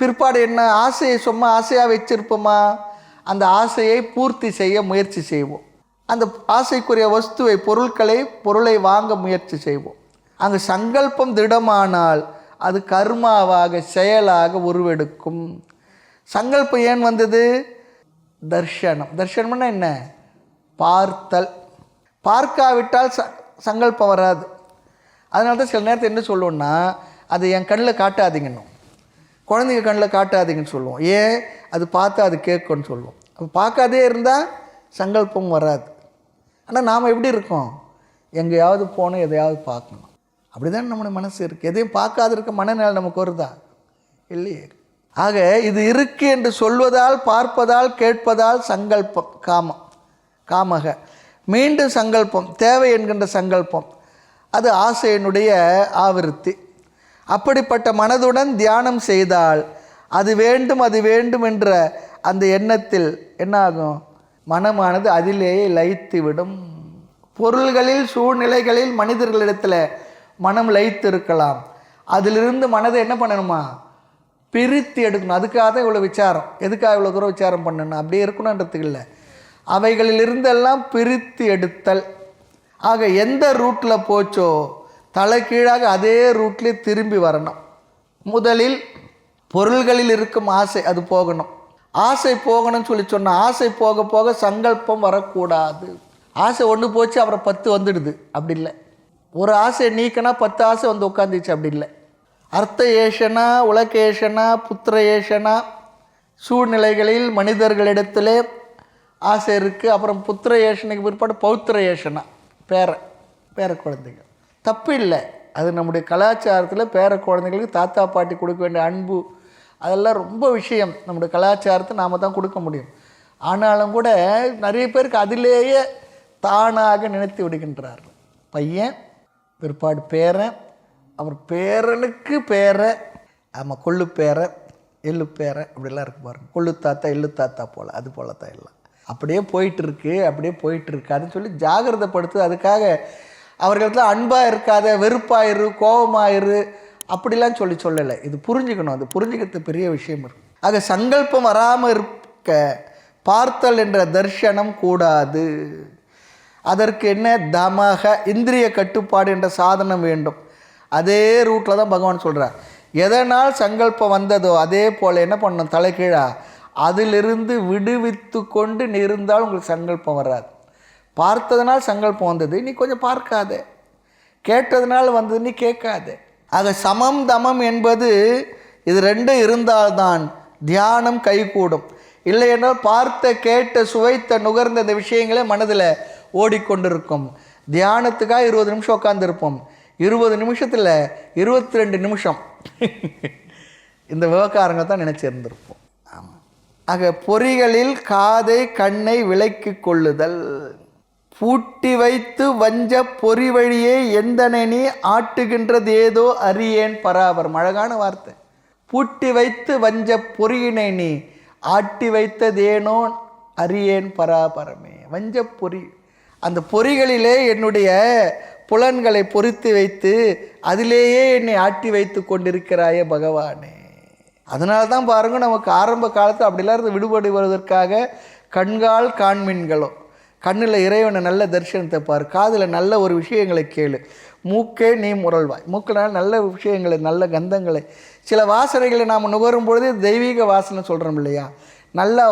பிற்பாடு என்ன, ஆசையை சும்மா ஆசையாக வச்சிருப்போமா? அந்த ஆசையை பூர்த்தி செய்ய முயற்சி செய்வோம். அந்த ஆசைக்குரிய வஸ்துவை பொருளை வாங்க முயற்சி செய்வோம். அங்கு சங்கல்பம் திடமானால் அது கர்மாவாக செயலாக உருவெடுக்கும். சங்கல்பம் ஏன் வந்தது? தர்ஷனம்னா என்ன? பார்த்தல். பார்க்காவிட்டால் சங்கல்பம் வராது. அதனால தான் சில நேரத்தில் என்ன சொல்லுவோன்னா, அது என் கண்ணில் காட்டாதீங்கன்னு, குழந்தைங்க கண்ணில் காட்டாதீங்கன்னு சொல்லுவோம். ஏன்? அது பார்த்தா அது கேட்கும்னு சொல்லுவோம். அப்போ பார்க்காதே இருந்தால் சங்கல்பம் வராது. ஆனால் நாம் எப்படி இருக்கோம்? எங்கேயாவது போகணும், எதையாவது பார்க்கணும், அப்படி தான் நம்முடைய மனசு இருக்குது. எதையும் பார்க்காது இருக்க மனநிலை நமக்கு வருதா? இல்லையே. ஆக இது இருக்கு என்று சொல்வதால், பார்ப்பதால், கேட்பதால் சங்கல்பம் காமக. மீண்டும் சங்கல்பம், தேவை என்கின்ற சங்கல்பம், அது ஆசையினுடைய ஆவிருத்தி. அப்படிப்பட்ட மனதுடன் தியானம் செய்தால் அது வேண்டும் அது வேண்டும் என்ற அந்த எண்ணத்தில் என்ன ஆகும்? மனமானது அதிலேயே லயித்து விடும். பொருள்களில், சூழ்நிலைகளில், மனிதர்களிடத்தில் மனம் லயித்து இருக்கலாம். அதிலிருந்து மனதை என்ன பண்ணணுமா? பிரித்து எடுக்கணும். அதுக்காக தான் இவ்வளோ விசாரம். எதுக்காக இவ்வளோ தூரம் விசாரம் பண்ணணும்? அப்படியே இருக்கணுன்றதுக்கு இல்லை, அவைகளிலிருந்தெல்லாம் பிரித்து எடுத்தல். ஆக எந்த ரூட்டில் போச்சோ தலைகீழாக அதே ரூட்லேயே திரும்பி வரணும். முதலில் பொருள்களில் இருக்கும் ஆசை, அது போகணும். ஆசை போகணும்னு சொல்லி சொன்னால், ஆசை போக போக சங்கல்பம் வரக்கூடாது. ஆசை ஒன்று போச்சு அப்புறம் 10 வந்துடுது, அப்படி இல்லை. ஒரு ஆசையை நீக்கினா 10 ஆசை வந்து உட்காந்துச்சு, அப்படி இல்லை. அர்த்த ஏஷனா, உலக ஏஷனா, புத்திர ஏஷனா, சூழ்நிலைகளில் மனிதர்களிடத்திலே ஆசை இருக்குது. அப்புறம் புத்திர ஏஷனுக்கு பிற்பாடு பௌத்திர ஏஷனா, பேர குழந்தைகள். தப்பு இல்லை, அது நம்முடைய கலாச்சாரத்தில் பேர குழந்தைகளுக்கு தாத்தா பாட்டி கொடுக்க வேண்டிய அன்பு, அதெல்லாம் ரொம்ப விஷயம். நம்முடைய கலாச்சாரத்தை நாம் தான் கொடுக்க முடியும். ஆனாலும் கூட நிறைய பேருக்கு அதிலேயே தானாக நினைத்து விடுகின்றார்கள். பையன் பிற்பாடு பேரன், அவர் பேரனுக்கு பேரை, ஆமாம் கொள்ளு பேரை, எள்ளு பேரை, அப்படிலாம் இருக்கு பாருங்க. கொள்ளு தாத்தா எள்ளு தாத்தா போல், அது போல தான் எல்லாம் அப்படியே போயிட்டுருக்கு, அப்படியே போயிட்டுருக்காதுன்னு சொல்லி ஜாகிரதைப்படுத்து. அதுக்காக அவர்களுக்கு அன்பாக இருக்காத, வெறுப்பாயிரு, கோபமாயிரு, அப்படிலாம் சொல்லலை. இது புரிஞ்சுக்கணும். அது புரிஞ்சுக்கிறது பெரிய விஷயம் இருக்குது. ஆக சங்கல்பம் வராமல் இருக்க பார்த்தல் என்ற தர்ஷனம் கூடாது. அதற்கு என்ன? தமக, இந்திரிய கட்டுப்பாடு என்ற சாதனம் வேண்டும். அதே ரூட்டில் தான் பகவான் சொல்கிறார். எதனால் சங்கல்பம் வந்ததோ அதே போல் என்ன பண்ணணும்? தலைகீழா அதிலிருந்து விடுவித்து கொண்டு இருந்தால் உங்களுக்கு சங்கல்பம் வராது. பார்த்ததுனால் சங்கல்பம் வந்தது, நீ கொஞ்சம் பார்க்காத. கேட்டதுனால் வந்தது, நீ கேட்காத. ஆக சமம் தமம் என்பது இது ரெண்டும் இருந்தால்தான் தியானம் கைகூடும். இல்லை என்றால் பார்த்த, கேட்ட, சுவைத்த, நுகர்ந்த இந்த விஷயங்களே மனதில் ஓடிக்கொண்டிருக்கும். தியானத்துக்காக 20 நிமிஷம் உட்காந்துருப்போம். 20 நிமிஷத்தில் 22 நிமிஷம் இந்த விவகாரங்கள் தான் நினச்சிருந்திருப்போம். ஆமாம். ஆக பொறிகளில் காதை கண்ணை விலக்கி கொள்ளுதல். பூட்டி வைத்து வஞ்ச பொறி வழியே எந்தனை நீ ஆட்டுகின்றது ஏதோ அறியேன் பராபரம். அழகான வார்த்தை. பூட்டி வைத்து வஞ்ச பொறியினை நீ ஆட்டி வைத்ததேனோ அறியேன் பராபரமே. வஞ்ச பொறி, அந்த பொறிகளிலே என்னுடைய புலன்களை பொறித்து வைத்து அதிலேயே என்னை ஆட்டி வைத்து கொண்டிருக்கிறாயே பகவானே. அதனால தான் பாருங்க, நமக்கு ஆரம்ப காலத்தில் அப்படிலாம் இருந்து விடுபடுவதற்காக கண்கால் காண்மீன்களோ, கண்ணில் இறைவனை நல்ல தரிசனத்தை பாரு, காதில் நல்ல ஒரு விஷயங்களை கேளு, மூக்கே நீ முரல்வாய், மூக்கினால் நல்ல விஷயங்களை, நல்ல கந்தங்களை, சில வாசனைகளை நாம் நுகரும் பொழுது தெய்வீக வாசனை சொல்கிறோம் இல்லையா, நல்ல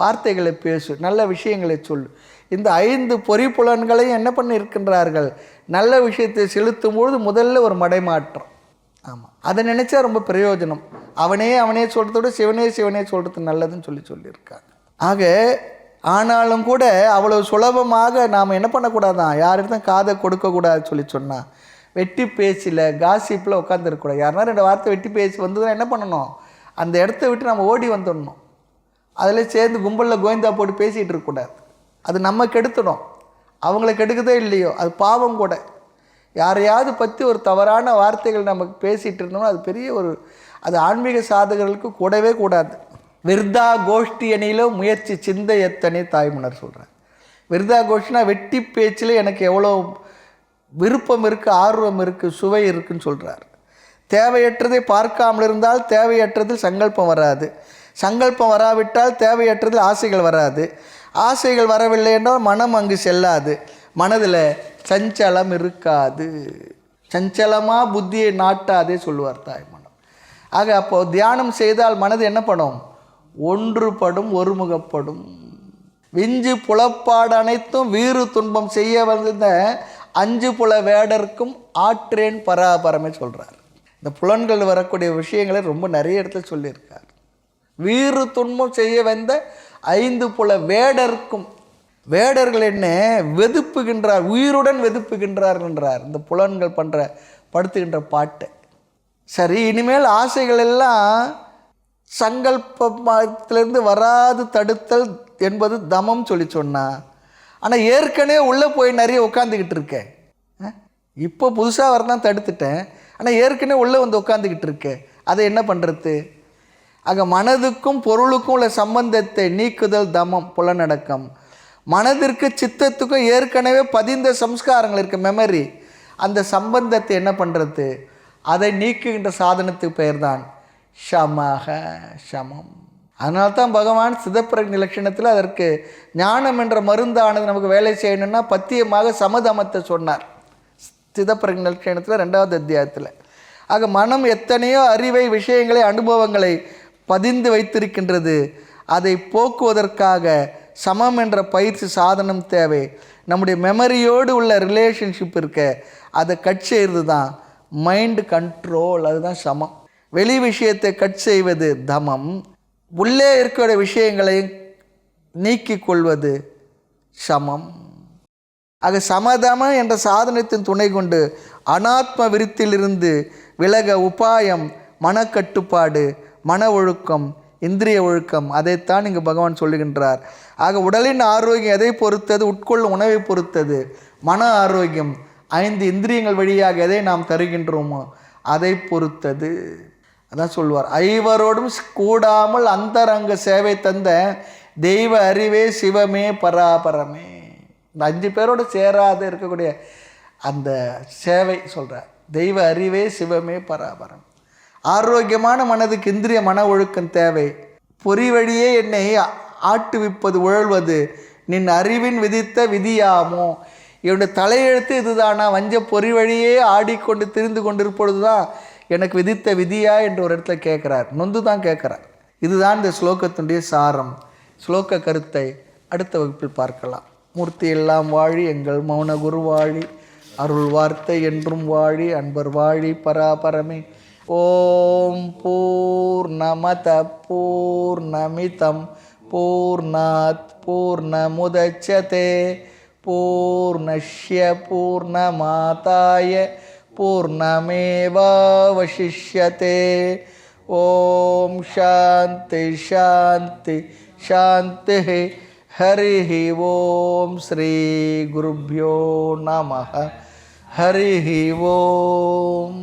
வார்த்தைகளை பேசு, நல்ல விஷயங்களை சொல்லு. இந்த 5 பொறிப்புலன்களையும் என்ன பண்ணி இருக்கின்றார்கள்? நல்ல விஷயத்தை செலுத்தும் பொழுது முதல்ல ஒரு மடைமாற்றம். ஆமாம், அதை நினச்சா ரொம்ப பிரயோஜனம். அவனே சொல்கிறத விட சிவனே சொல்கிறது நல்லதுன்னு சொல்லியிருக்காங்க. ஆக ஆனாலும் கூட அவ்வளோ சுலபமாக நாம் என்ன பண்ணக்கூடாதான், யாருக்கும் காதை கொடுக்கக்கூடாது சொன்னால், வெட்டி பேச்சில் காசிப்பில் உட்காந்துருக்கக்கூடாது. யாருன்னா 2 வார்த்தை வெட்டி பேசி வந்ததுன்னா என்ன பண்ணணும்? அந்த இடத்த விட்டு நம்ம ஓடி வந்துடணும். அதில் சேர்ந்து கும்பலில் கோவிந்தா போட்டு பேசிகிட்டு இருக்கக்கூடாது. அது நம்ம கெடுத்துடும். அவங்கள கெடுக்குதோ இல்லையோ, அது பாவம் கூட. யாரையாவது பற்றி ஒரு தவறான வார்த்தைகள் நமக்கு பேசிகிட்டு இருந்தோம்னா அது பெரிய அது ஆன்மீக சாதகர்களுக்கு கூடவே கூடாது. விருதா கோஷ்டி அணியில முயற்சி சிந்தை எத்தனை தாய்மன்னர் சொல்கிறேன். விருதா கோஷ்டினா வெட்டி பேச்சில் எனக்கு எவ்வளோ விருப்பம் இருக்குது, ஆர்வம் இருக்குது, சுவை இருக்குதுன்னு சொல்கிறார். தேவையற்றதை பார்க்காமல் இருந்தால் தேவையற்றதில் சங்கல்பம் வராது. சங்கல்பம் வராவிட்டால் தேவையற்றதில் ஆசைகள் வராது. ஆசைகள் வரவில்லை என்றால் மனம் அங்கு செல்லாது. மனதில் சஞ்சலம் இருக்காது. சஞ்சலமாக புத்தியை நாட்டாதே சொல்லுவார் தாய்மன்னர். ஆக அப்போது தியானம் செய்தால் மனது என்ன பண்ணும்? ஒன்றுபடும், ஒருமுகப்படும். விஞ்சு புலப்பாடு அனைத்தும் வீறு துன்பம் செய்ய வந்த 5 புல வேடர்க்கும் ஆற்றேன் பராபரமே சொல்கிறார். இந்த புலன்கள் வரக்கூடிய விஷயங்களை ரொம்ப நிறைய இடத்துல சொல்லியிருக்கார். வீறு துன்பம் செய்ய வந்த 5 புல வேடர்க்கும், வேடர்கள் என்ன வெதுப்புகின்றார், உயிருடன் வெதுப்புகின்றார் என்றார் இந்த புலன்கள் படுத்துகின்ற பாட்டை. சரி, இனிமேல் ஆசைகள் எல்லாம் சங்கல்பத்திலிருந்து வராது தடுத்தல் என்பது தமம் சொன்னா, ஆனால் ஏற்கனவே உள்ளே போய் நிறைய உட்காந்துக்கிட்டு இருக்கேன். இப்போ புதுசாக வரதான் தடுத்துட்டேன், ஆனால் ஏற்கனவே உள்ளே வந்து உட்காந்துக்கிட்டு இருக்கேன். அதை என்ன பண்ணுறது? ஆக மனதுக்கும் பொருளுக்கும் உள்ள சம்பந்தத்தை நீக்குதல் தமம் புலனடக்கம். மனதிற்கு சித்தத்துக்கும் ஏற்கனவே பதிந்த சம்ஸ்காரங்கள் இருக்க, மெமரி, அந்த சம்பந்தத்தை என்ன பண்ணுறது? அதை நீக்குகின்ற சாதனத்துக்கு பெயர் தான் ஷமக, சமம். அதனால தான் பகவான் சிதப்பிரக்ஞ லட்சணத்தில் அதற்கு ஞானம் என்ற மருந்தானது நமக்கு வேலை செய்யணும்னா பத்தியமாக சமதமத்தை சொன்னார் சிதப்பிரக்ஞ லட்சணத்தில் 2வது அத்தியாயத்தில். ஆக மனம் எத்தனையோ அறிவை, விஷயங்களை, அனுபவங்களை பதிந்து வைத்திருக்கின்றது. அதை போக்குவதற்காக சமம் என்ற பயிற்சி சாதனம் தேவை. நம்முடைய மெமரியோடு உள்ள ரிலேஷன்ஷிப் இருக்க, அதை கட் செய்கிறது தான் மைண்ட் கண்ட்ரோல், அதுதான் சமம். வெளி விஷயத்தை கட் செய்வது தமம், உள்ளே இருக்கிற விஷயங்களை நீக்கிக் கொள்வது சமம். ஆக சமதம என்ற சாதனத்தின் துணை கொண்டு அனாத்ம விருத்திலிருந்து விலக உபாயம் மனக்கட்டுப்பாடு, மன ஒழுக்கம், இந்திரிய ஒழுக்கம். அதைத்தான் இங்கு பகவான் சொல்லுகின்றார். ஆக உடலின் ஆரோக்கியம் எதை பொறுத்தது? உட்கொள்ளும் உணவை பொறுத்தது. மன ஆரோக்கியம் 5 இந்திரியங்கள் வழியாக எதை நாம் தருகின்றோமோ அதை பொறுத்தது. அதான் சொல்வார், ஐவரோடும் கூடாமல் அந்தரங்க சேவை தந்த தெய்வ அறிவே சிவமே பராபரமே. இந்த 5 பேரோடு சேராது இருக்கக்கூடிய அந்த சேவை சொல்கிறார். தெய்வ அறிவே சிவமே பராபரம். ஆரோக்கியமான மனதுக்கு இந்திரிய மன ஒழுக்கம் தேவை. பொறி வழியே என்னை ஆட்டுவிப்பது உழல்வது நின் அறிவின் விதித்த விதியாமோ. என்னுடைய தலையெழுத்து இதுதானா? வஞ்ச பொறி வழியே ஆடிக்கொண்டு திரிந்து கொண்டிருப்பொழுது தான் எனக்கு விதித்த விதியா என்று ஒரு இடத்துல கேட்குறார். நொந்து தான் கேட்குறார். இதுதான் இந்த ஸ்லோகத்தினுடைய சாரம். ஸ்லோக கருத்தை அடுத்த வகுப்பில் பார்க்கலாம். மூர்த்தி எல்லாம் வாழி, எங்கள் மௌன குரு வாழி, அருள் வார்த்தை என்றும் வாழி, அன்பர் வாழி பராபரமே. ஓம் பூர்ணமத பூர்ணமிதம் பூர்ணாத் பூர்ணமுதச்யதே பூர்ணஸ்ய பூர்ணமாதாய பூர்ணமேவாவசிஷ்யதே. ஓம் சாந்தி சாந்தி சாந்தி. ஹரி ஓம். ஸ்ரீ குருப்யோ நமः. ஹரி ஓம்.